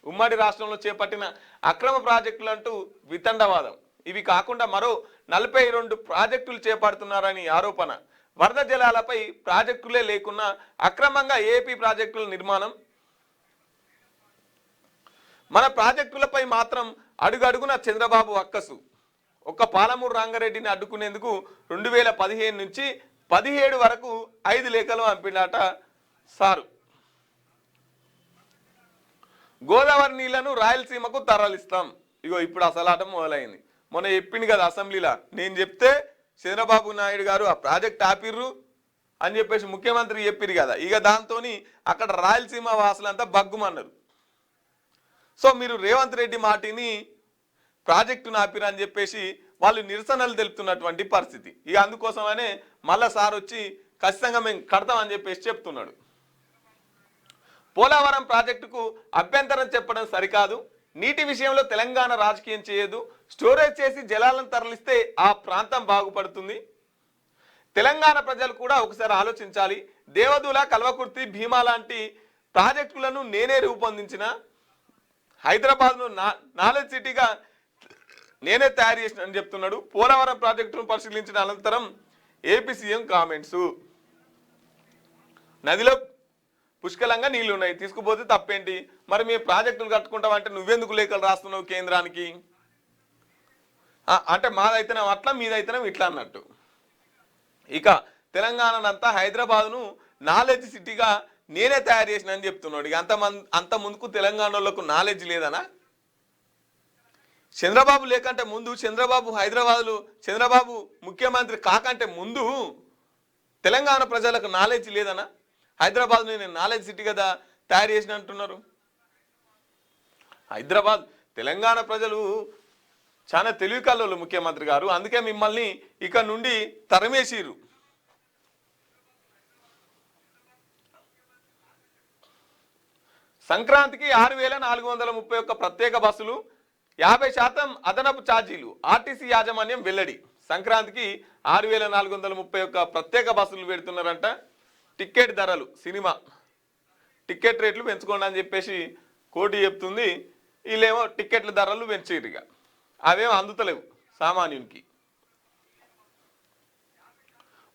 ఉమ్మడి రాష్ట్రంలో చేపట్టిన అక్రమ ప్రాజెక్టులంటూ వితండవాదం. ఇవి కాకుండా మరో 42 ప్రాజెక్టులు చేపడుతున్నారని ఆరోపణ. వరద జలాలపై ప్రాజెక్టులే లేకున్నా అక్రమంగా ఏపీ ప్రాజెక్టుల నిర్మాణం. మన ప్రాజెక్టులపై మాత్రం అడుగడుగున చంద్రబాబు అక్కసు. ఒక్క పాలమూరు రంగారెడ్డిని అడ్డుకునేందుకు 2015 నుంచి 17 వరకు 5 లేఖలు పంపినట సారు. గోదావరి నీళ్లను రాయలసీమకు తరలిస్తాం. ఇగో ఇప్పుడు అసలాట మొదలైంది. మొన్న చెప్పింది కదా అసెంబ్లీలో, నేను చెప్తే చంద్రబాబు నాయుడు గారు ఆ ప్రాజెక్ట్ ఆపిర్రు అని చెప్పేసి ముఖ్యమంత్రి చెప్పిరు కదా, ఇక దాంతో అక్కడ రాయలసీమ వాసులంతా బగ్గుమన్నారు. సో మీరు రేవంత్ రెడ్డి మాటిని ప్రాజెక్టును ఆపిరని చెప్పేసి వాళ్ళు నిరసనలు తెలుపుతున్నటువంటి పరిస్థితి. ఇక అందుకోసమనే మళ్ళా సార్ వచ్చి ఖచ్చితంగా మేము కడతామని చెప్పేసి చెప్తున్నాడు. పోలవరం ప్రాజెక్టుకు అభ్యంతరం చెప్పడం సరికాదు, నీటి విషయంలో తెలంగాణ రాజకీయం చేయదు, స్టోరేజ్ చేసి జలాలను తరలిస్తే ఆ ప్రాంతం బాగుపడుతుంది. తెలంగాణ ప్రజలు కూడా ఒకసారి ఆలోచించాలి. దేవదుల, కల్వకుర్తి, భీమా లాంటి ప్రాజెక్టులను నేనే రూపొందించిన, హైదరాబాద్ను నాలెడ్జ్ సిటీగా నేనే తయారు చేసిన అని చెప్తున్నాడు. పోలవరం ప్రాజెక్టును పరిశీలించిన అనంతరం ఏపీ సీఎం కామెంట్స్. నదిలో పుష్కలంగా నీళ్లు ఉన్నాయి, తీసుకుపోతే తప్పేంటి, మరి మేము ప్రాజెక్టులు కట్టుకుంటామంటే నువ్వెందుకు లేఖలు రాస్తున్నావు కేంద్రానికి, అంటే మాదైతేనే అట్లా మీదైతేనే ఇట్లా అన్నట్టు. ఇక తెలంగాణనంతా హైదరాబాద్ను నాలెడ్జ్ సిటీగా నేనే తయారు చేసిన అని చెప్తున్నాడు. ఇక అంత ముందుకు తెలంగాణలోకి నాలెడ్జ్ లేదనా? చంద్రబాబు లేకంటే ముందు, చంద్రబాబు ముఖ్యమంత్రి కాకంటే ముందు తెలంగాణ ప్రజలకు నాలెడ్జ్ లేదనా? హైదరాబాద్ నేను నాలెడ్జ్ సిటీ కదా తయారు చేసిన అంటున్నారు. హైదరాబాద్ తెలంగాణ ప్రజలు చాలా తెలివి కల్లోళ్ళు ముఖ్యమంత్రి గారు, అందుకే మిమ్మల్ని ఇక నుండి తరిమేసిరు. సంక్రాంతికి 6,431 ప్రత్యేక బస్సులు, 50% అదనపు ఛార్జీలు, ఆర్టీసీ యాజమాన్యం వెల్లడి. సంక్రాంతికి 6,431 ప్రత్యేక బస్సులు పెడుతున్నారంట. టికెట్ ధరలు, సినిమా టికెట్ రేట్లు పెంచుకోండి అని చెప్పేసి కోటి చెప్తుంది. వీళ్ళేమో టికెట్ల ధరలు పెంచేరుగా, అవేమో అందుతలేవు సామాన్యునికి.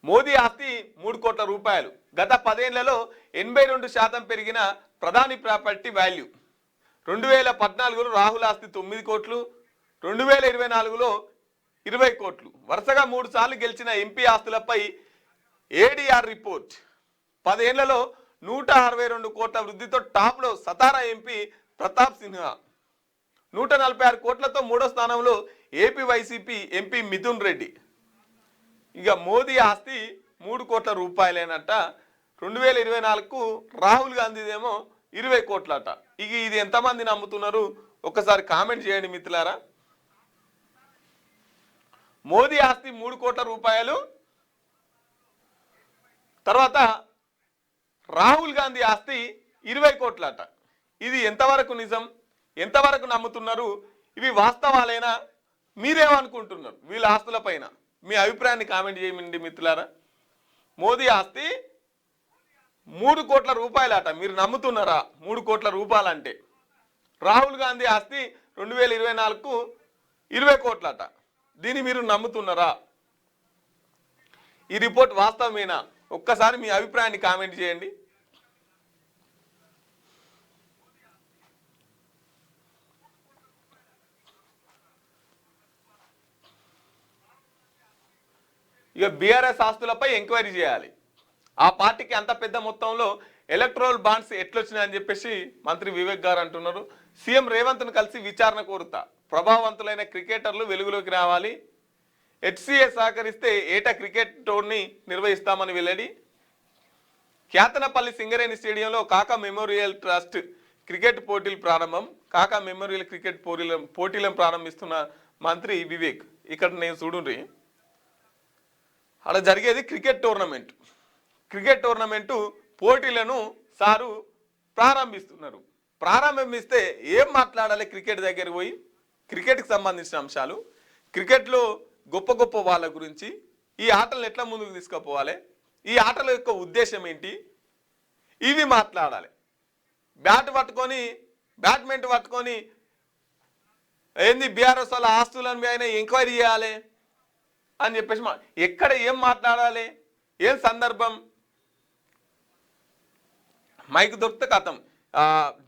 మోదీ ఆస్తి 3 కోట్ల రూపాయలు. గత 10 ఏళ్లలో 82% పెరిగిన ప్రధాని ప్రాపర్టీ వాల్యూ. 2014లో రాహుల్ ఆస్తి 9 కోట్లు, 2024లో 20 కోట్లు. వరుసగా 3 సార్లు గెలిచిన ఎంపీ ఆస్తులపై ఏడీఆర్ రిపోర్ట్. 10 ఏళ్లలో 162 కోట్ల వృద్ధితో టాప్లో సతారా ఎంపీ ప్రతాప్ సిన్హా. 146 కోట్లతో 3వ స్థానంలో AP YCP MP Mithun Reddy. ఇక మోదీ ఆస్తి 3 కోట్ల రూపాయలేనట. 2024కు రాహుల్ గాంధీదేమో 20 కోట్లట. ఇక ఇది ఎంతమంది నమ్ముతున్నారు ఒక్కసారి కామెంట్ చేయండి మిత్రులారా. మోదీ ఆస్తి 3 కోట్ల రూపాయలు, తర్వాత రాహుల్ గాంధీ ఆస్తి 20 కోట్లట. ఇది ఎంతవరకు నిజం, ఎంతవరకు నమ్ముతున్నారు? ఇవి వాస్తవాలేనా? మీరేమనుకుంటున్నారు వీళ్ళ ఆస్తుల పైన? మీ అభిప్రాయాన్ని కామెంట్ చేయండి మిత్రులారా. మోదీ ఆస్తి 3 కోట్ల రూపాయలట, మీరు నమ్ముతున్నారా 3 కోట్ల రూపాయలు అంటే? రాహుల్ గాంధీ ఆస్తి 2024కు 20 కోట్లట, దీన్ని మీరు నమ్ముతున్నారా? ఈ రిపోర్ట్ వాస్తవమేనా? ఒక్కసారి మీ అభిప్రాయాన్ని కామెంట్ చేయండి. ఇక బీఆర్ఎస్ ఆస్తులపై ఎంక్వైరీ చేయాలి. ఆ పార్టీకి అంత పెద్ద మొత్తంలో ఎలక్ట్రల్ బాండ్స్ ఎట్లొచ్చినాయని చెప్పేసి మంత్రి వివేక్ గారు అంటున్నారు. సీఎం రేవంత్ను కలిసి విచారణ కోరుతా, ప్రభావవంతులైన క్రికెటర్లు వెలుగులోకి రావాలి, హెచ్సిఏ సహకరిస్తే ఏటా క్రికెట్ టోర్నీ నిర్వహిస్తామని వెల్లడి. క్యాతనపల్లి సింగరేణి స్టేడియంలో కాకా మెమోరియల్ ట్రస్ట్ క్రికెట్ పోటీలు ప్రారంభం. కాకా మెమోరియల్ క్రికెట్ పోటీలను ప్రారంభిస్తున్న మంత్రి వివేక్. ఇక్కడ నేను చూడండి, అలా జరిగేది క్రికెట్ టోర్నమెంటు పోటీలను సారు ప్రారంభిస్తున్నారు. ప్రారంభిస్తే ఏం మాట్లాడాలి? క్రికెట్ దగ్గర పోయి క్రికెట్కి సంబంధించిన అంశాలు, క్రికెట్లో గొప్ప గొప్ప వాళ్ళ గురించి, ఈ ఆటలను ఎట్లా ముందుకు తీసుకుపోవాలి, ఈ ఆటల యొక్క ఉద్దేశం ఏంటి, ఇవి మాట్లాడాలి. బ్యాడ్మింటన్ పట్టుకొని ఏంది బీఆర్ఎస్ వాళ్ళ ఆస్తులను అయినా ఎంక్వైరీ చేయాలి అని చెప్పేసి ఎక్కడ ఏం మాట్లాడాలి, ఏం సందర్భం? మైక్ దొరికితే కథం,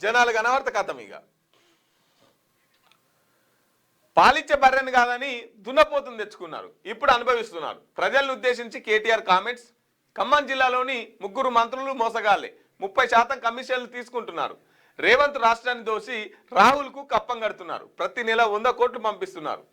జనాలు కనబడితే కథం. ఇక పాలిచ్చే బర్రెని కాదని దున్నపోతుని తెచ్చుకున్నారు, ఇప్పుడు అనుభవిస్తున్నారు. ప్రజలను ఉద్దేశించి కేటీఆర్ కామెంట్స్. ఖమ్మం జిల్లాలోని 3 మంత్రులు మోసగాళ్లే, 30% కమిషన్లు తీసుకుంటున్నారు. రేవంత్ రాష్ట్రాన్ని దోసి రాహుల్కు కప్పం కడుతున్నారు. ప్రతి నెల 100 కోట్లు పంపిస్తున్నారు.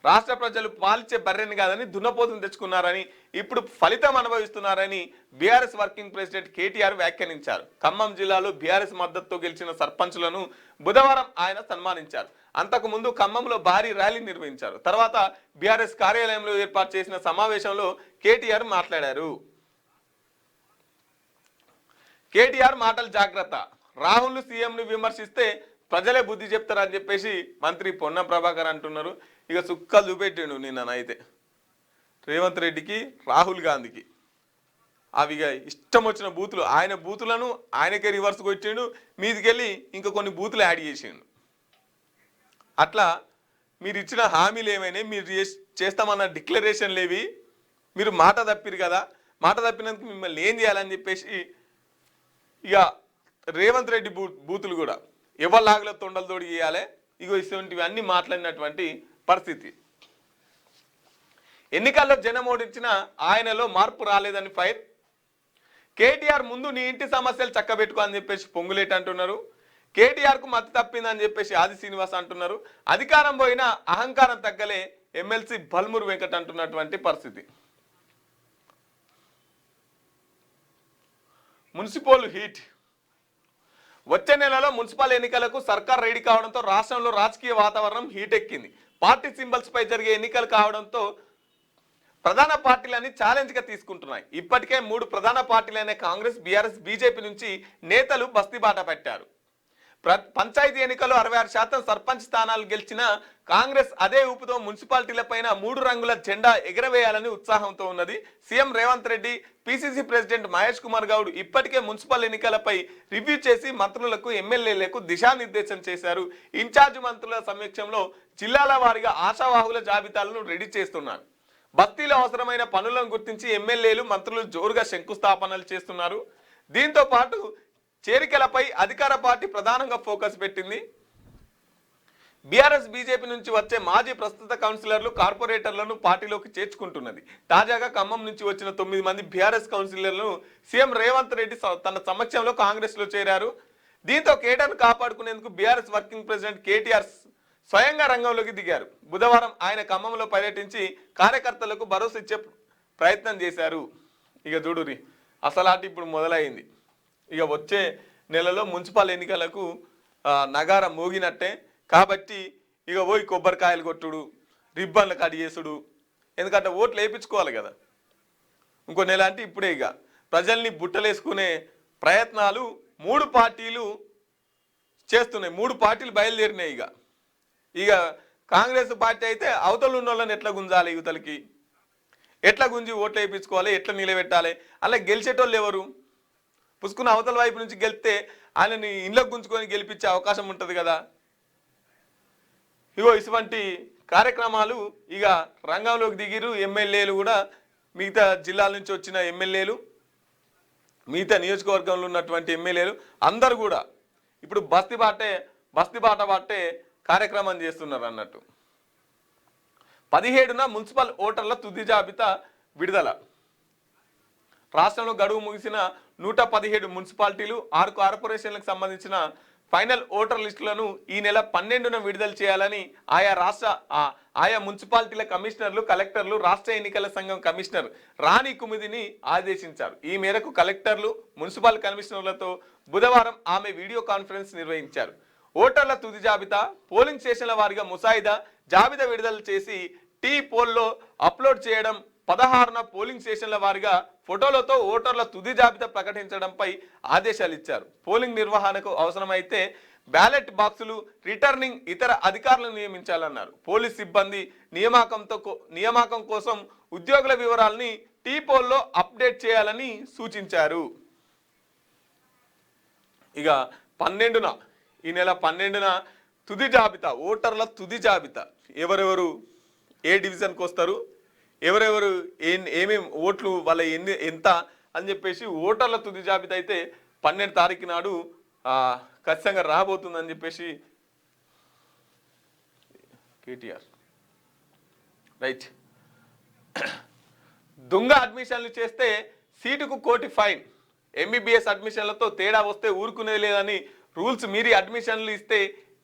రాష్ట్ర ప్రజలు పాలిచ్చే బర్రెని కాదని దున్నపోతును తెచ్చుకున్నారని ఇప్పుడు ఫలితం అనుభవిస్తున్నారని బీఆర్ఎస్ వర్కింగ్ ప్రెసిడెంట్ కేటీఆర్ వ్యాఖ్యానించారు. ఖమ్మం జిల్లాలో బీఆర్ఎస్ మద్దతుతో గెలిచిన సర్పంచులను బుధవారం ఆయన సన్మానించారు. అంతకుముందు ఖమ్మంలో భారీ ర్యాలీ నిర్వహించారు. తర్వాత బీఆర్ఎస్ కార్యాలయంలో ఏర్పాటు చేసిన సమావేశంలో కేటీఆర్ మాట్లాడారు. కేటీఆర్ మాటలు జాగ్రత్త, రాహుల్ సీఎంను విమర్శిస్తే ప్రజలే బుద్ధి చెప్తారని చెప్పేసి మంత్రి పొన్నం ప్రభాకర్ అంటున్నారు. ఇక సుక్కలు చూపెట్టిండు నిన్ననైతే రేవంత్ రెడ్డికి, రాహుల్ గాంధీకి. అవి ఇష్టం వచ్చిన బూతులు, ఆయన బూతులను ఆయనకే రివర్స్ కొట్టిండు, మీదికెళ్ళి ఇంకా కొన్ని బూతులు యాడ్ చేసిండు. అట్లా మీరు ఇచ్చిన హామీలు ఏమైనా, మీరు చేస్తామన్న డిక్లరేషన్లు ఏవి, మీరు మాట తప్పిరు కదా, మాట తప్పినందుకు మిమ్మల్ని ఏం చేయాలని చెప్పేసి ఇక రేవంత్ రెడ్డి బూతులు కూడా ఎవరిలాగలో తొండలు తోడి చేయాలి. ఇగో ఇటువంటివి అన్నీ మాట్లాడినటువంటి పరిస్థితి. ఎన్నికల్లో జనం ఓడించిన ఆయనలో మార్పు రాలేదని ఫైర్. కేటీఆర్ ముందు నీ ఇంటి సమస్యలు చక్కబెట్టుకో అని చెప్పేసి పొంగులేటి అంటున్నారు. కేటీఆర్కు మతి తప్పిందని చెప్పేసి ఆది శ్రీనివాస్ అంటున్నారు. అధికారం పోయినా అహంకారం తగ్గలే ఎమ్మెల్సీ బల్మూరు వెంకట్ అంటున్నటువంటి పరిస్థితి. Municipal heat. వచ్చే నెలలో మున్సిపల్ ఎన్నికలకు సర్కార్ రెడీ కావడంతో రాష్ట్రంలో రాజకీయ వాతావరణం హీట్ ఎక్కింది. పార్టీ సింబల్స్ పై జరిగే ఎన్నికలు కావడంతో ప్రధాన పార్టీలన్నీ ఛాలెంజ్ గా తీసుకుంటున్నాయి. ఇప్పటికే 3 ప్రధాన పార్టీలైన కాంగ్రెస్, బీఆర్ఎస్, బీజేపీ నుంచి నేతలు బస్తీ బాట పెట్టారు. పంచాయతీ ఎన్నికల్లో 66% సర్పంచ్ స్థానాలు గెలిచిన కాంగ్రెస్ అదే ఊపుతో మున్సిపాలిటీలపైన 3 రంగుల జెండా ఎగరవేయాలని ఉత్సాహంతో ఉన్నది. CM Revanth Reddy, PCC president Mahesh Kumar Goud ఇప్పటికే మున్సిపల్ ఎన్నికలపై రివ్యూ చేసి మంత్రులకు, ఎమ్మెల్యేలకు దిశానిర్దేశం చేశారు. ఇన్ఛార్జ్ మంత్రుల సమక్షంలో జిల్లాల వారీగా ఆశావాహుల జాబితాలను రెడీ చేస్తున్నారు. బస్తీలో అవసరమైన పనులను గుర్తించి ఎమ్మెల్యేలు, మంత్రులు జోరుగా శంకుస్థాపనలు చేస్తున్నారు. దీంతో పాటు చేరికలపై అధికార పార్టీ ప్రధానంగా ఫోకస్ పెట్టింది. బీఆర్ఎస్, బీజేపీ నుంచి వచ్చే మాజీ ప్రస్తుత కౌన్సిలర్లు, కార్పొరేటర్లను పార్టీలోకి చేర్చుకుంటున్నది. తాజాగా ఖమ్మం నుంచి వచ్చిన 9 మంది బీఆర్ఎస్ కౌన్సిలర్లను సీఎం రేవంత్ రెడ్డి తన సమక్షంలో కాంగ్రెస్ లో చేరారు. దీంతో కేటర్ను కాపాడుకునేందుకు బీఆర్ఎస్ వర్కింగ్ ప్రెసిడెంట్ కేటీఆర్ స్వయంగా రంగంలోకి దిగారు. బుధవారం ఆయన ఖమ్మంలో పర్యటించి కార్యకర్తలకు భరోసా ఇచ్చే ప్రయత్నం చేశారు. ఇక చూడురి అసలాటి ఇప్పుడు మొదలైంది. ఇక వచ్చే నెలలో మున్సిపల్ ఎన్నికలకు నగారం మోగినట్టే. కాబట్టి ఇక పోయి కొబ్బరికాయలు కొట్టుడు, రిబ్బన్లు కట్ చేసుడు, ఎందుకంటే ఓట్లు వేయించుకోవాలి కదా. ఇంకో నెల అంటే ఇప్పుడే ఇక ప్రజల్ని బుట్టలేసుకునే ప్రయత్నాలు 3 పార్టీలు చేస్తున్నాయి. 3 పార్టీలు బయలుదేరినాయి. ఇక కాంగ్రెస్ పార్టీ అయితే అవతలు ఉన్న వాళ్ళని ఎట్లా గుంజాలి, యువతలకి ఎట్లా గుంజి ఓట్లు వేయించుకోవాలి, ఎట్లా నిలబెట్టాలి. అలా గెలిచేటోళ్ళు ఎవరు? పుసుకున్న అవతల వైపు నుంచి గెలిస్తే ఆయనని ఇంట్లోకి గుంజుకొని గెలిపించే అవకాశం ఉంటుంది కదా. ఇగో ఇటువంటి కార్యక్రమాలు ఇక రంగంలోకి దిగిరు. ఎమ్మెల్యేలు కూడా, మిగతా జిల్లాల నుంచి వచ్చిన ఎమ్మెల్యేలు, మిగతా నియోజకవర్గంలో ఉన్నటువంటి ఎమ్మెల్యేలు అందరూ కూడా ఇప్పుడు బస్తీ బాట పట్టే కార్యక్రమం చేస్తున్నారు అన్నట్టు. 17న మున్సిపల్ ఓటర్ల తుది జాబితా విడుదల. రాష్ట్రంలో గడువు ముగిసిన 117 మున్సిపాలిటీలు, 6 కార్పొరేషన్లకు సంబంధించిన ఫైనల్ ఓటర్ లిస్టులను ఈ నెల 12న విడుదల చేయాలని ఆయా మున్సిపాలిటీల కమిషనర్లు, కలెక్టర్లు రాష్ట్ర ఎన్నికల సంఘం కమిషనర్ రాణి కుముదిని ఆదేశించారు. ఈ మేరకు కలెక్టర్లు, మున్సిపల్ కమిషనర్లతో బుధవారం ఆమె వీడియో కాన్ఫరెన్స్ నిర్వహించారు. ఓటర్ల తుది జాబితా, పోలింగ్ స్టేషన్ల వారీగా ముసాయిదా జాబితా విడుదల చేసి పోల్లో అప్లోడ్ చేయడం, 16న పోలింగ్ స్టేషన్ల వారీగా ఫోటోలతో ఓటర్ల తుది జాబితా ప్రకటించడంపై ఆదేశాలు ఇచ్చారు. పోలింగ్ నిర్వహణకు అవసరమైతే బ్యాలెట్ బాక్సులు, రిటర్నింగ్ ఇతర అధికారులను నియమించాలన్నారు. పోలీస్ సిబ్బంది నియామకం కోసం ఉద్యోగుల వివరాలని పోల్లో అప్డేట్ చేయాలని సూచించారు. ఇక 12న, ఈ నెల 12న తుది జాబితా, ఓటర్ల తుది జాబితా, ఎవరెవరు ఏ డివిజన్కి వస్తారు, ఎవరెవరు ఏమేమి ఓట్లు వాళ్ళ ఎంత అని చెప్పేసి ఓటర్ల తుది జాబితా అయితే 12 తారీఖు నాడు ఖచ్చితంగా రాబోతుందని చెప్పేసి కేటీఆర్. రైట్. దొంగ అడ్మిషన్లు చేస్తే సీటుకు 1 కోటి ఫైన్. ఎంబీబీఎస్ అడ్మిషన్లతో తేడా వస్తే ఊరుకునేది లేదని రూల్స్ మీరి అడ్మిషన్లు ఇస్తే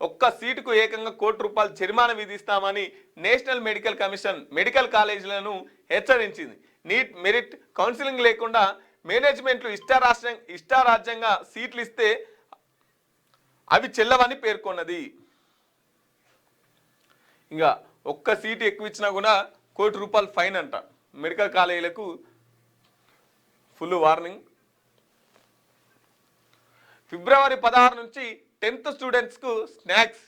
ఒక్క సీటుకు ఏకంగా ₹1,00,00,000 జరిమానా విధిస్తామని నేషనల్ మెడికల్ కమిషన్ మెడికల్ కాలేజీలను హెచ్చరించింది. నీట్ మెరిట్ కౌన్సిలింగ్ లేకుండా మేనేజ్మెంట్లు ఇష్టారాజ్యంగా సీట్లు ఇస్తే అవి చెల్లవని పేర్కొన్నది. ఇంకా ఒక్క సీటు ఎక్కువ ఇచ్చినా కూడా ₹1,00,00,000 ఫైన్ అంట. మెడికల్ కాలేజీలకు ఫుల్ వార్నింగ్. ఫిబ్రవరి 16 నుంచి 10th స్టూడెంట్స్కు స్నాక్స్.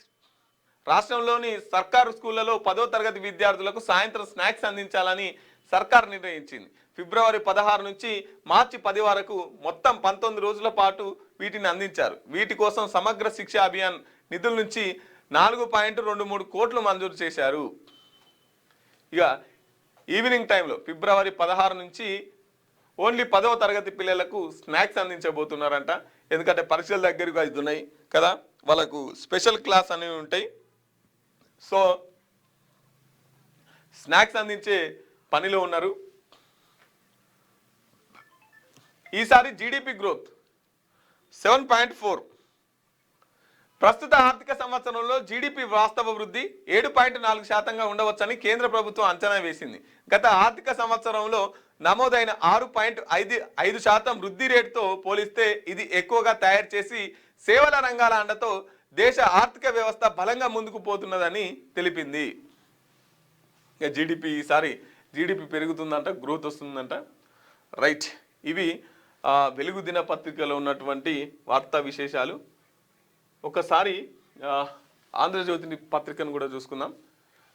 రాష్ట్రంలోని సర్కారు స్కూళ్లలో 10వ తరగతి విద్యార్థులకు సాయంత్రం స్నాక్స్ అందించాలని సర్కార్ నిర్ణయించింది. ఫిబ్రవరి 16 నుంచి మార్చి 10 వరకు మొత్తం 19 రోజుల పాటు వీటిని అందించారు. వీటి కోసం సమగ్ర శిక్ష అభియాన్ నిధుల నుంచి 4.23 కోట్లు మంజూరు చేశారు. ఇక ఈవినింగ్ టైంలో ఫిబ్రవరి 16 నుంచి ఓన్లీ 10వ తరగతి పిల్లలకు స్నాక్స్ అందించబోతున్నారంట. ఎందుకంటే పరీక్షల దగ్గరకు అవుతున్నాయి కదా, వాళ్ళకు స్పెషల్ క్లాస్ అనేవి ఉంటాయి. సో స్నాక్స్ అందించే పనిలో ఉన్నారు. ఈసారి జీడిపి గ్రోత్ 7.4. ప్రస్తుత ఆర్థిక సంవత్సరంలో జీడిపి వాస్తవ వృద్ధి 7.4% ఉండవచ్చని కేంద్ర ప్రభుత్వం అంచనా వేసింది. గత ఆర్థిక సంవత్సరంలో నమోదైన 6.5% వృద్ధి రేటుతో పోలిస్తే ఇది ఎక్కువగా తయారు చేసి సేవల రంగాల అండతో దేశ ఆర్థిక వ్యవస్థ బలంగా ముందుకు పోతున్నదని తెలిపింది. ఇక ఈసారి జీడిపి పెరుగుతుందంట, గ్రోత్ వస్తుందంట. రైట్, ఇవి వెలుగు దినపత్రికలో ఉన్నటువంటి వార్తా విశేషాలు. ఒకసారి ఆంధ్రజ్యోతి పత్రికను కూడా చూసుకుందాం.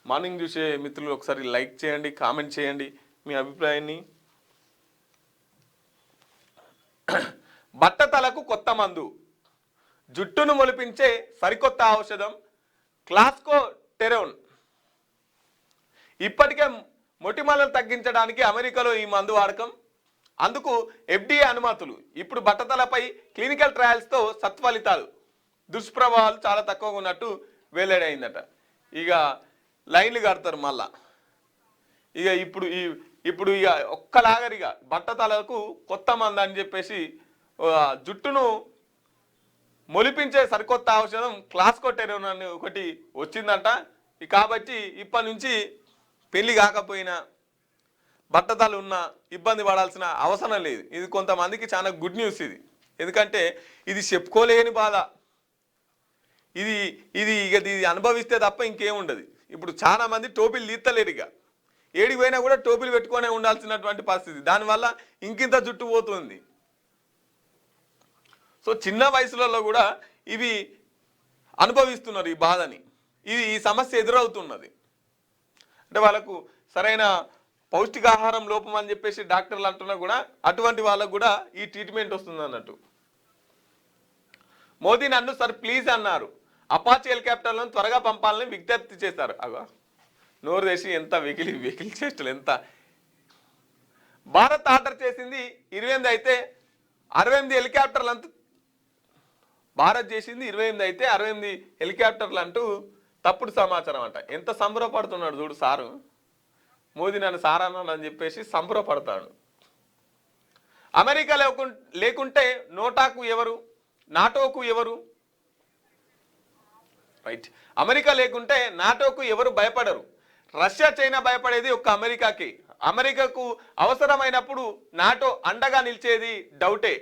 మార్నింగ్ చూసే మిత్రులు ఒకసారి లైక్ చేయండి, కామెంట్ చేయండి మీ అభిప్రాయాన్ని. బట్టతలకు కొత్త మందు, జుట్టును మొలిపించే సరికొత్త ఔషధం క్లాస్కో టెరోన్. ఇప్పటికే మొటిమలను తగ్గించడానికి అమెరికాలో ఈ మందు వాడకం, అందుకు FDA అనుమతులు. ఇప్పుడు బట్టతలపై క్లినికల్ ట్రయల్స్తో సత్ఫలితాలు, దుష్ప్రభావాలు చాలా తక్కువగా ఉన్నట్టు వెల్లడైందట. ఇక లైన్లు కడతారు మళ్ళా. ఇక ఇప్పుడు ఇక ఒక్కలాగరిగా బట్టతలకు కొత్త మందు అని చెప్పేసి జుట్టును మొలిపించే సరికొత్త ఔషధం క్లాస్కో టెరోన్ అని ఒకటి వచ్చిందంట. కాబట్టి ఇప్పటి నుంచి పెళ్లి కాకపోయినా బట్టతలు ఉన్న ఇబ్బంది పడాల్సిన అవసరం లేదు. ఇది కొంతమందికి చాలా గుడ్ న్యూస్ ఇది. ఎందుకంటే ఇది చెప్పుకోలేని బాధ. ఇది అనుభవిస్తే తప్ప ఇంకేముండదు. ఇప్పుడు చాలా మంది టోపీలు తీస్తలేరు. ఇక ఏడికి పోయినా కూడా టోపీలు పెట్టుకునే ఉండాల్సినటువంటి పరిస్థితి. దానివల్ల ఇంకింత జుట్టు పోతుంది. సో చిన్న వయసులలో కూడా ఇవి అనుభవిస్తున్నారు ఈ బాధని. ఈ సమస్య ఎదురవుతున్నది. అంటే వాళ్ళకు సరైన పౌష్టికాహారం లోపం అని చెప్పేసి డాక్టర్లు అంటున్నా కూడా అటువంటి వాళ్ళకు కూడా ఈ ట్రీట్మెంట్ వస్తుంది అన్నట్టు. మోదీ నన్ను సార్ ప్లీజ్ అన్నారు. అపాచీ హెలికాప్టర్లను త్వరగా పంపాలని విజ్ఞప్తి చేశారు. అగో నోరు తెసి ఎంత వెకిలి చేష్టలు ఎంత. భారత్ ఆర్డర్ చేసింది 28 అయితే 68 హెలికాప్టర్లు అంటూ, భారత్ చేసింది 28 అయితే 68 హెలికాప్టర్లు అంటూ తప్పుడు సమాచారం అంట. ఎంత సంబరపడుతున్నాడు చూడు సారు. మోదీ నన్ను సారన్నాను చెప్పేసి సంబరపడతాడు. అమెరికా లేకుంటే నాటోకు ఎవరు రైట్. అమెరికా లేకుంటే నాటోకు ఎవరు భయపడరు. రష్యా చైనా భయపడేది ఒక్క అమెరికాకి. అమెరికాకు అవసరమైనప్పుడు నాటో అండగా నిలిచేది డౌటే.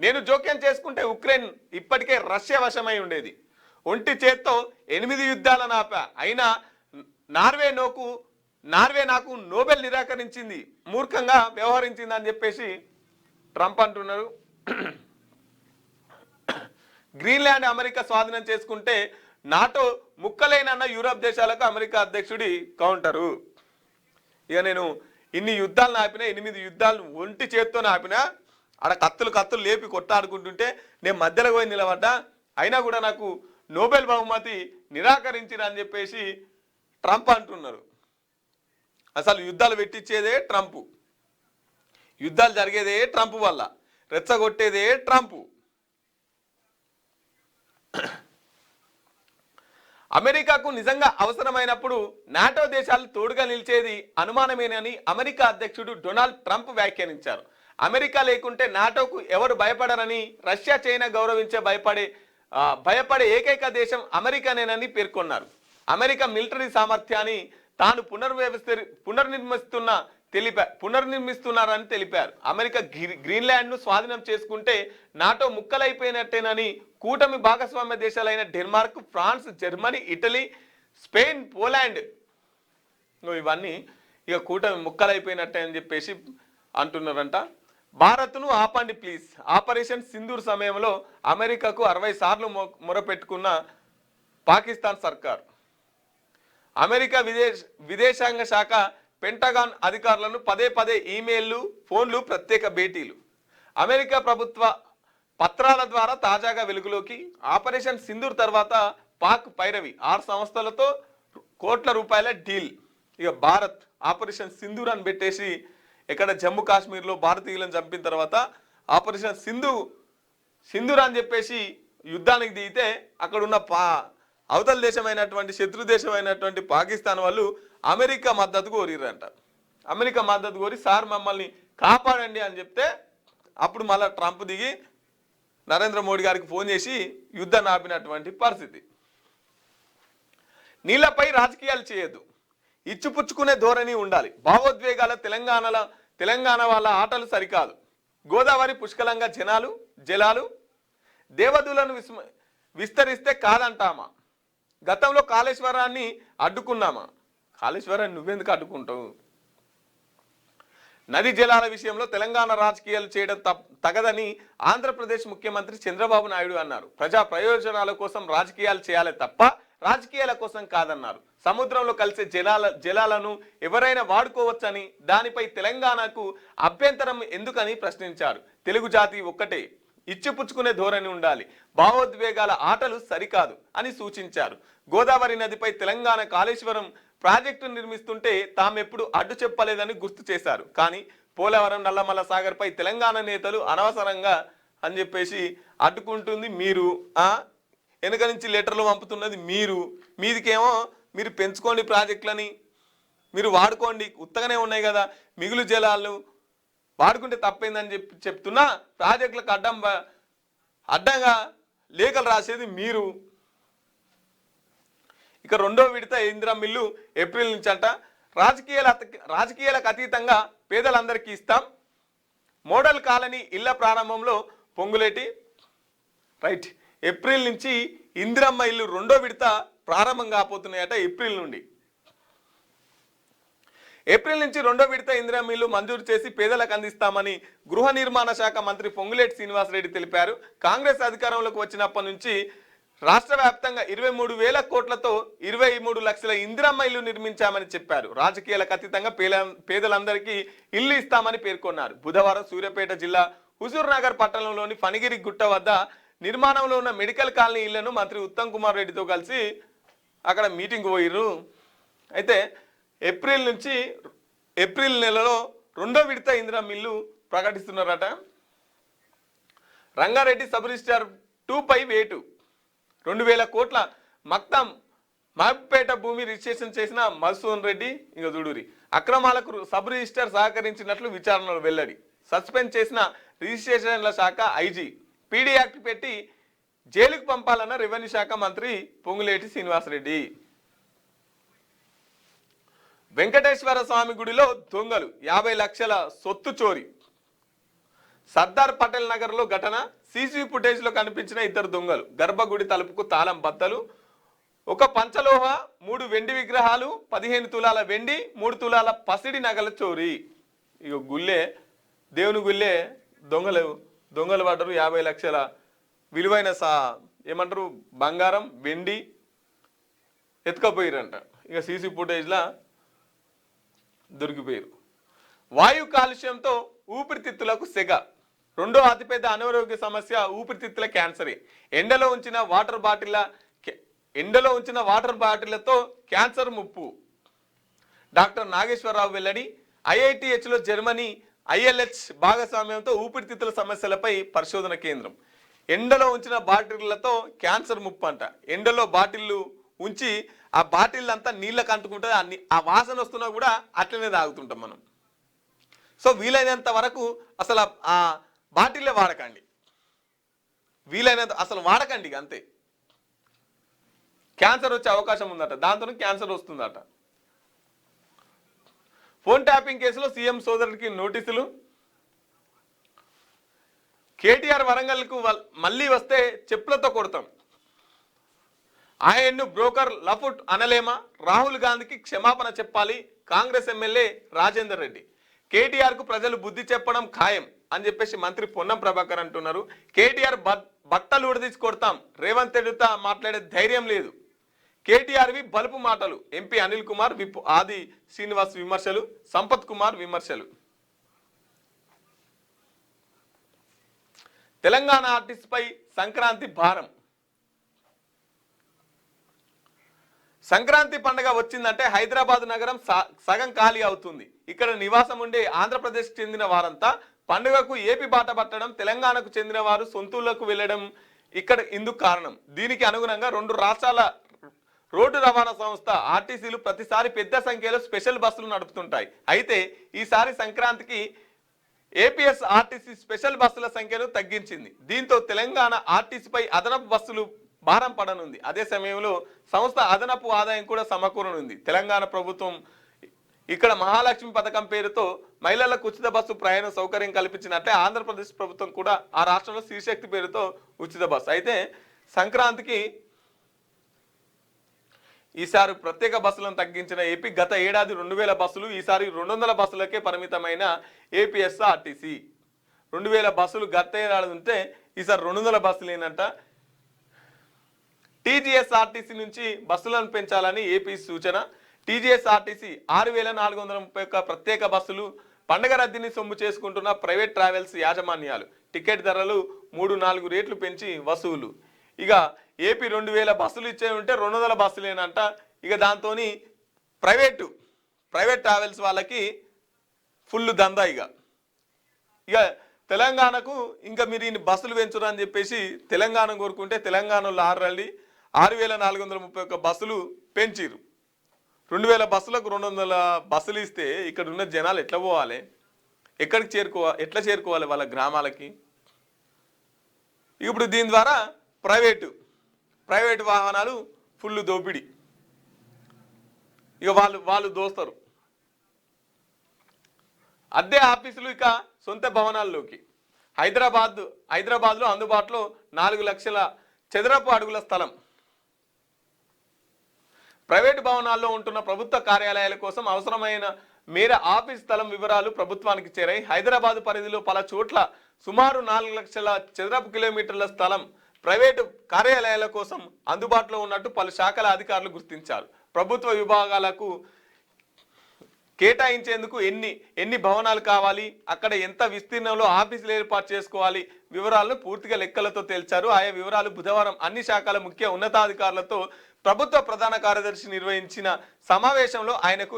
నేను జోక్యం చేసుకుంటే ఉక్రెయిన్ ఇప్పటికే రష్యా వశమై ఉండేది. ఒంటి చేత్తో 8 యుద్ధాలను ఆపా. అయినా నార్వే నాకు నోబెల్ నిరాకరించింది, మూర్ఖంగా వ్యవహరించింది అని చెప్పేసి ట్రంప్ అంటున్నారు. గ్రీన్లాండ్ అమెరికా స్వాధీనం చేసుకుంటే నాటో ముక్కలేనన్న యూరప్ దేశాలకు అమెరికా అధ్యక్షుడి కౌంటరు. ఇక నేను ఇన్ని యుద్ధాలను ఆపినా, 8 యుద్ధాలను ఒంటి చేత్తో ఆపినా, ఆడ కత్తులు లేపి కొట్టాడుకుంటుంటే నేను మధ్యలో పోయి నిలబడ్డా, అయినా కూడా నాకు నోబెల్ బహుమతి నిరాకరించిన అని చెప్పేసి ట్రంప్ అంటున్నారు. అసలు యుద్ధాలు పెట్టించేదే ట్రంప్, యుద్ధాలు జరిగేదే ట్రంప్ వల్ల, రెచ్చగొట్టేదే ట్రంప్. అమెరికాకు నిజంగా అవసరమైనప్పుడు నాటో దేశాలు తోడుగా నిలిచేది అనుమానమేనని అమెరికా అధ్యక్షుడు డొనాల్డ్ ట్రంప్ వ్యాఖ్యానించారు. అమెరికా లేకుంటే నాటోకు ఎవరు భయపడరని, రష్యా చైనా గౌరవించే భయపడే భయపడే ఏకైక దేశం అమెరికానేనని పేర్కొన్నారు. అమెరికా మిలిటరీ సామర్థ్యాన్ని తాను పునర్నిర్మిస్తున్నారని తెలిపారు. అమెరికా గ్రీన్లాండ్ను స్వాధీనం చేసుకుంటే నాటో ముక్కలైపోయినట్టేనని కూటమి భాగస్వామ్య దేశాలైన Denmark, France, Germany, Italy, Spain, Poland ఇవన్నీ ఇక కూటమి ముక్కలైపోయినట్టే అని చెప్పేసి అంటున్నారంట. భారత్ను ఆపండి ప్లీజ్. ఆపరేషన్ సింధూర్ సమయంలో అమెరికాకు 60 సార్లు మొరపెట్టుకున్న పాకిస్తాన్ సర్కార్. అమెరికా విదేశాంగ శాఖ పెంటగాన్ అధికారులను పదే ఈమెయిల్లు, ఫోన్లు, ప్రత్యేక భేటీలు. అమెరికా ప్రభుత్వ పత్రాల ద్వారా తాజాగా వెలుగులోకి ఆపరేషన్ సింధూర్ తర్వాత పాక్ పైరవి 6 సంస్థలతో కోట్ల రూపాయల డీల్. ఇక భారత్ ఆపరేషన్ సింధూర్ అని పెట్టేసి ఇక్కడ జమ్మూ కాశ్మీర్లో భారతీయులను చంపిన తర్వాత ఆపరేషన్ సింధూర్ అని చెప్పేసి యుద్ధానికి దిగితే అక్కడున్న అవతల దేశమైనటువంటి శత్రు దేశమైనటువంటి పాకిస్తాన్ వాళ్ళు అమెరికా మద్దతు కోరిరంట. అమెరికా మద్దతు కోరి సార్ మమ్మల్ని కాపాడండి అని చెప్తే అప్పుడు మళ్ళీ ట్రంప్ దిగి నరేంద్ర మోడీ గారికి ఫోన్ చేసి యుద్ధాన్ని ఆపినటువంటి పరిస్థితి. నీళ్లపై రాజకీయాలు చేయొద్దు, ఇచ్చిపుచ్చుకునే ధోరణి ఉండాలి. భావోద్వేగాల తెలంగాణ వాళ్ళ ఆటలు సరికాదు. గోదావరి పుష్కలంగా జలాలు దేవదులను విస్తరిస్తే కాదంటామా? గతంలో కాళేశ్వరాన్ని అడ్డుకున్నామా? కాళేశ్వరాన్ని నువ్వెందుకు అడ్డుకుంటావు? నదీ జలాల విషయంలో తెలంగాణ రాజకీయాలు చేయడం తగదని ఆంధ్రప్రదేశ్ ముఖ్యమంత్రి చంద్రబాబు నాయుడు అన్నారు. ప్రజా ప్రయోజనాల కోసం రాజకీయాలు చేయాలి తప్ప రాజకీయాల కోసం కాదన్నారు. సముద్రంలో కలిసే జలాలను ఎవరైనా వాడుకోవచ్చని, దానిపై తెలంగాణకు అభ్యంతరం ఎందుకని ప్రశ్నించారు. తెలుగు జాతి ఒక్కటే, ఇచ్చిపుచ్చుకునే ధోరణి ఉండాలి, భావోద్వేగాల ఆటలు సరికాదు అని సూచించారు. గోదావరి నదిపై తెలంగాణ కాళేశ్వరం ప్రాజెక్టు నిర్మిస్తుంటే తామెప్పుడు అడ్డు చెప్పలేదని గుర్తు చేశారు. కానీ పోలవరం, నల్లమల్ల సాగర్పై తెలంగాణ నేతలు అనవసరంగా అని చెప్పేసి అడ్డుకుంటుంది మీరు. వెనుక నుంచి లెటర్లు పంపుతున్నది మీదికేమో మీరు పెంచుకోండి ప్రాజెక్టులని, మీరు వాడుకోండి, ఉత్తగానే ఉన్నాయి కదా, మిగులు జలాలు వాడుకుంటే తప్పైందని చెప్తున్నా ప్రాజెక్టులకు అడ్డంగా లేఖలు రాసేది మీరు. ఇక 2వ విడత ఇందిరా మిల్లు ఏప్రిల్ నుంచి అంట. రాజకీయాలకు అతీతంగా పేదలందరికీ ఇస్తాం. మోడల్ కాలనీ ఇళ్ల ప్రారంభంలో పొంగులేటి. రైట్, ఏప్రిల్ నుంచి ఇందిరమ్మ ఇల్లు 2వ విడత ప్రారంభం కాబోతున్నాయట. ఏప్రిల్ నుంచి 2వ విడత ఇందిరమ్మ ఇల్లు మంజూరు చేసి పేదలకు అందిస్తామని గృహ నిర్మాణ శాఖ మంత్రి పొంగులేటి శ్రీనివాసరెడ్డి తెలిపారు. కాంగ్రెస్ అధికారంలోకి వచ్చినప్పటి నుంచి రాష్ట్ర వ్యాప్తంగా 23,000 కోట్లతో 23 లక్షల ఇందిరమ్మ ఇల్లు నిర్మించామని చెప్పారు. రాజకీయాలకు అతీతంగా పేదలందరికీ ఇల్లు ఇస్తామని పేర్కొన్నారు. బుధవారం సూర్యాపేట జిల్లా హుజూర్ నగర్ పట్టణంలోని ఫణిగిరి గుట్ట వద్ద నిర్మాణంలో ఉన్న మెడికల్ కాలనీ ఇళ్లను మంత్రి ఉత్తమ్ కుమార్ రెడ్డితో కలిసి అక్కడ మీటింగ్ పోయిర్రు. అయితే ఏప్రిల్ నెలలో 2వ విడత ఇందిరమ్మ ఇల్లు ప్రకటిస్తున్నారట. రంగారెడ్డి సబ్ రిజిస్ట్రార్ 2 పై వేటు 2,000 కోట్ల మక్తం మహబూబ్పేట భూమి రిజిస్ట్రేషన్ చేసిన మధుసూదన్ రెడ్డి ఇంకా చూడూరి అక్రమాలకు సబ్ రిజిస్ట్రార్ సహకరించినట్లు విచారణలో వెల్లడి. సస్పెండ్ చేసిన రిజిస్ట్రేషన్ల శాఖ ఐజీ పీడీ యాక్ట్ పెట్టి జైలుకు పంపాలన్న రెవెన్యూ శాఖ మంత్రి పొంగులేటి శ్రీనివాసరెడ్డి. వెంకటేశ్వర స్వామి గుడిలో దొంగలు 50 లక్షల సొత్తు చోరీ. సర్దార్ పటేల్ నగర్ లో ఘటన. సీసీ ఫుటేజ్ లో కనిపించిన 2 దొంగలు. గర్భగుడి తలుపుకు తాళం బద్దలు, 1 పంచలోహ, 3 వెండి విగ్రహాలు, 15 తులాల వెండి, 3 తులాల పసిడి నగల చోరీ. ఇక దేవుని గుళ్ళే దొంగలు పడ్డరు. 50 లక్షల విలువైన ఏమంటారు బంగారం, వెండి ఎత్తుకపోయారంట. ఇక సీసీ ఫుటేజ్లా దొరికిపోయారు. వాయు కాలుష్యంతో ఊపిరితిత్తులకు సెగ. 2వ అతిపెద్ద అనారోగ్య సమస్య ఊపిరితిత్తుల క్యాన్సరే. ఎండలో ఉంచిన వాటర్ బాటిళ్లతో క్యాన్సర్ ముప్పు. డాక్టర్ నాగేశ్వరరావు వెల్లడి. ఐఐటిహెచ్లో జర్మనీ ఐఎల్హెచ్ భాగస్వామ్యంతో ఊపిరితిత్తుల సమస్యలపై పరిశోధన కేంద్రం. ఎండలో ఉంచిన బాటిళ్లతో క్యాన్సర్ ముప్పు అంట. ఎండలో బాటిళ్లు ఉంచి ఆ బాటిల్ అంతా నీళ్ళకు అంటుకుంటుంది. ఆ వాసన వస్తున్నా కూడా అట్లనే తాగుతుంటాం మనం. సో వీలైనంత వరకు అసలు ఆ బాటిల్లే వాడకండి. వీలైనంత అసలు వాడకండి అంతే. క్యాన్సర్ వచ్చే అవకాశం ఉందట, దాంతో క్యాన్సర్ వస్తుందట. ఫోన్ ట్యాపింగ్ కేసులో సీఎం సోదరుడికి నోటీసులు. కేటీఆర్ వరంగల్కు మళ్ళీ వస్తే చెప్పులతో కొడతాం. ఆయన్ను బ్రోకర్ లఫుట్ అనలేమా? రాహుల్ గాంధీకి క్షమాపణ చెప్పాలి కాంగ్రెస్ ఎమ్మెల్యే రాజేందర్ రెడ్డి. కేటీఆర్కు ప్రజలు బుద్ధి చెప్పడం ఖాయం అని చెప్పేసి మంత్రి పొన్నం ప్రభాకర్ అంటున్నారు. కేటీఆర్ బట్టలు ఉడదీసి కొడతాం, రేవంత్ రెడ్డితో మాట్లాడే ధైర్యం లేదు. కేటీఆర్వి బలుపు మాటలు. ఎంపీ అనిల్ కుమార్, విప్ ఆది శ్రీనివాస్ విమర్శలు, సంపత్ కుమార్ విమర్శలు. తెలంగాణ ఆర్టిస్ట్పై సంక్రాంతి భారం. సంక్రాంతి పండుగ వచ్చిందంటే హైదరాబాద్ నగరం సగం ఖాళీ అవుతుంది. ఇక్కడ నివాసం ఉండే ఆంధ్రప్రదేశ్కి చెందిన వారంతా పండుగకు ఏపీ బాట పట్టడం, తెలంగాణకు చెందిన వారు సొంతూళ్లకు వెళ్లడం ఇక్కడ ఇందుకు కారణం. దీనికి అనుగుణంగా 2 రాష్ట్రాల రోడ్డు రవాణా సంస్థ ఆర్టీసీలు ప్రతిసారి పెద్ద సంఖ్యలో స్పెషల్ బస్సులు నడుపుతుంటాయి. అయితే ఈసారి సంక్రాంతికి ఏపీఎస్ ఆర్టీసీ స్పెషల్ బస్సుల సంఖ్యను తగ్గించింది. దీంతో తెలంగాణ ఆర్టీసీపై అదనపు బస్సులు భారం పడనుంది. అదే సమయంలో సంస్థ అదనపు ఆదాయం కూడా సమకూరనుంది. తెలంగాణ ప్రభుత్వం ఇక్కడ మహాలక్ష్మి పథకం పేరుతో మహిళలకు ఉచిత బస్సు ప్రయాణ సౌకర్యం కల్పించినట్లే ఆంధ్రప్రదేశ్ ప్రభుత్వం కూడా ఆ రాష్ట్రంలో శ్రీశక్తి పేరుతో ఉచిత బస్సు. అయితే సంక్రాంతికి ఈసారి ప్రత్యేక బస్సులను తగ్గించిన ఏపీ గత ఏడాది 2000 బస్సులు, ఈసారి 200 బస్సులకే పరిమితమైన ఏపీఎస్ ఆర్టీసీ. 2000 బస్సులు గత ఏడాది ఉంటే ఈసారి 200 బస్సులు ఏంటంట. టీజీఎస్ఆర్టీసీ నుంచి బస్సులను పెంచాలని ఏపీ సూచన. టీజీఎస్ఆర్టీసీ 6431 ప్రత్యేక బస్సులు, పండుగ రద్దీని సొమ్ము చేసుకుంటున్న ప్రైవేట్ ట్రావెల్స్ యాజమాన్యాలు టికెట్ ధరలు 3-4 రేట్లు పెంచి వసూలు. ఇక ఏపీ 2000 బస్సులు ఇచ్చే ఉంటే 200 బస్సులేనంట. ఇక దాంతో ప్రైవేట్ ట్రావెల్స్ వాళ్ళకి ఫుల్ దందా. ఇక తెలంగాణకు ఇంకా మీరు ఈ బస్సులు పెంచురు అని చెప్పేసి తెలంగాణ కోరుకుంటే తెలంగాణలో 6431 బస్సులు పెంచిరు. 2000 బస్సులకు 200 బస్సులు ఇస్తే ఇక్కడ ఉన్న జనాలు ఎట్లా పోవాలి, ఎట్లా చేరుకోవాలి వాళ్ళ గ్రామాలకి? ఇప్పుడు దీని ద్వారా ప్రైవేటు వాహనాలు ఫుల్ దోపిడీ. ఇక వాళ్ళు దోస్తారు. అద్దె ఆఫీసులు ఇక సొంత భవనాల్లోకి. హైదరాబాద్లో అందుబాటులో 4 లక్షల చదరపు అడుగుల స్థలం. ప్రైవేటు భవనాల్లో ఉంటున్న ప్రభుత్వ కార్యాలయాల కోసం అవసరమైన మేర ఆఫీస్ స్థలం వివరాలు ప్రభుత్వానికి చేరాయి. హైదరాబాద్ పరిధిలో పలు చోట్ల సుమారు 4 లక్షల చదరపు కిలోమీటర్ల స్థలం ప్రైవేటు కార్యాలయాల కోసం అందుబాటులో ఉన్నట్టు పలు శాఖల అధికారులు గుర్తించారు. ప్రభుత్వ విభాగాలకు కేటాయించేందుకు ఎన్ని భవనాలు కావాలి, అక్కడ ఎంత విస్తీర్ణంలో ఆఫీసులు ఏర్పాటు చేసుకోవాలి వివరాలను పూర్తిగా లెక్కలతో తేల్చారు. ఆయా వివరాలు బుధవారం అన్ని శాఖల ముఖ్య ఉన్నతాధికారులతో ప్రభుత్వ ప్రధాన కార్యదర్శి నిర్వహించిన సమావేశంలో ఆయనకు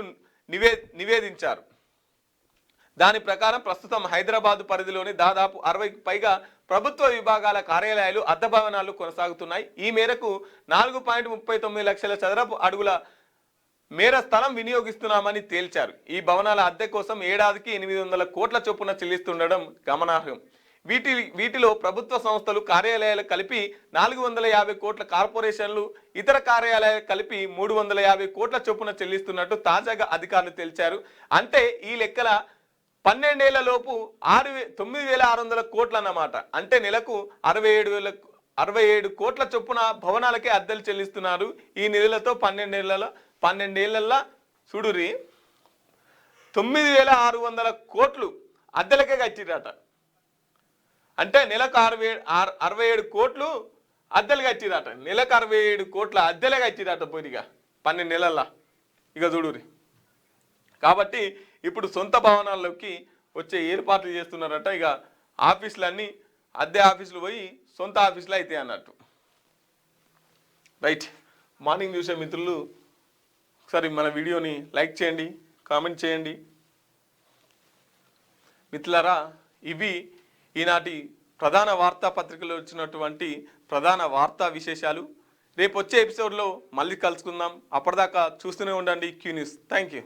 నివేదించారు. దాని ప్రకారం ప్రస్తుతం హైదరాబాద్ పరిధిలోని దాదాపు 60కి పైగా ప్రభుత్వ విభాగాల కార్యాలయాలు అద్దె భవనాలు కొనసాగుతున్నాయి. ఈ మేరకు 4.39 లక్షల చదరపు అడుగుల మేర స్థలం వినియోగిస్తున్నామని తేల్చారు. ఈ భవనాల అద్దె కోసం ఏడాదికి 800 కోట్ల చొప్పున చెల్లిస్తుండడం గమనార్హం. వీటిలో ప్రభుత్వ సంస్థలు కార్యాలయాలు కలిపి 450 కోట్ల, కార్పొరేషన్లు ఇతర కార్యాలయాలు కలిపి 350 కోట్ల చొప్పున చెల్లిస్తున్నట్టు తాజాగా అధికారులు తేల్చారు. అంటే ఈ లెక్కల 12 ఏళ్ల లోపు 9,600 కోట్లు అన్నమాట. అంటే నెలకు 67 కోట్ల చొప్పున భవనాలకే అద్దెలు చెల్లిస్తున్నారు. ఈ నిధులతో 12 ఏళ్లలో చూడురి 9,600 కోట్లు అద్దెలకే కట్టిరట. అంటే నెలకు 67 కోట్లు అద్దెలు కట్టిరట. నెలకు 67 కోట్ల అద్దెలే కట్టిరట పోయిగా 12 నెలల్లో. ఇక చూడురి. కాబట్టి ఇప్పుడు సొంత భవనాల్లోకి వచ్చే ఏర్పాట్లు చేస్తున్నారట. ఇక ఆఫీసులన్నీ అద్దె ఆఫీసులు పోయి సొంత ఆఫీసులు అయితే అన్నట్టు. రైట్. మార్నింగ్ చూసే మిత్రులు ఒకసారి మన వీడియోని లైక్ చేయండి, కామెంట్ చేయండి. మిత్రులారా, ఇవి ఈనాటి ప్రధాన వార్తాపత్రికలో వచ్చినటువంటి ప్రధాన వార్తా విశేషాలు. రేపు వచ్చే ఎపిసోడ్లో మళ్ళీ కలుసుకుందాం. అప్పటిదాకా చూస్తూనే ఉండండి క్యూ న్యూస్. Thank you.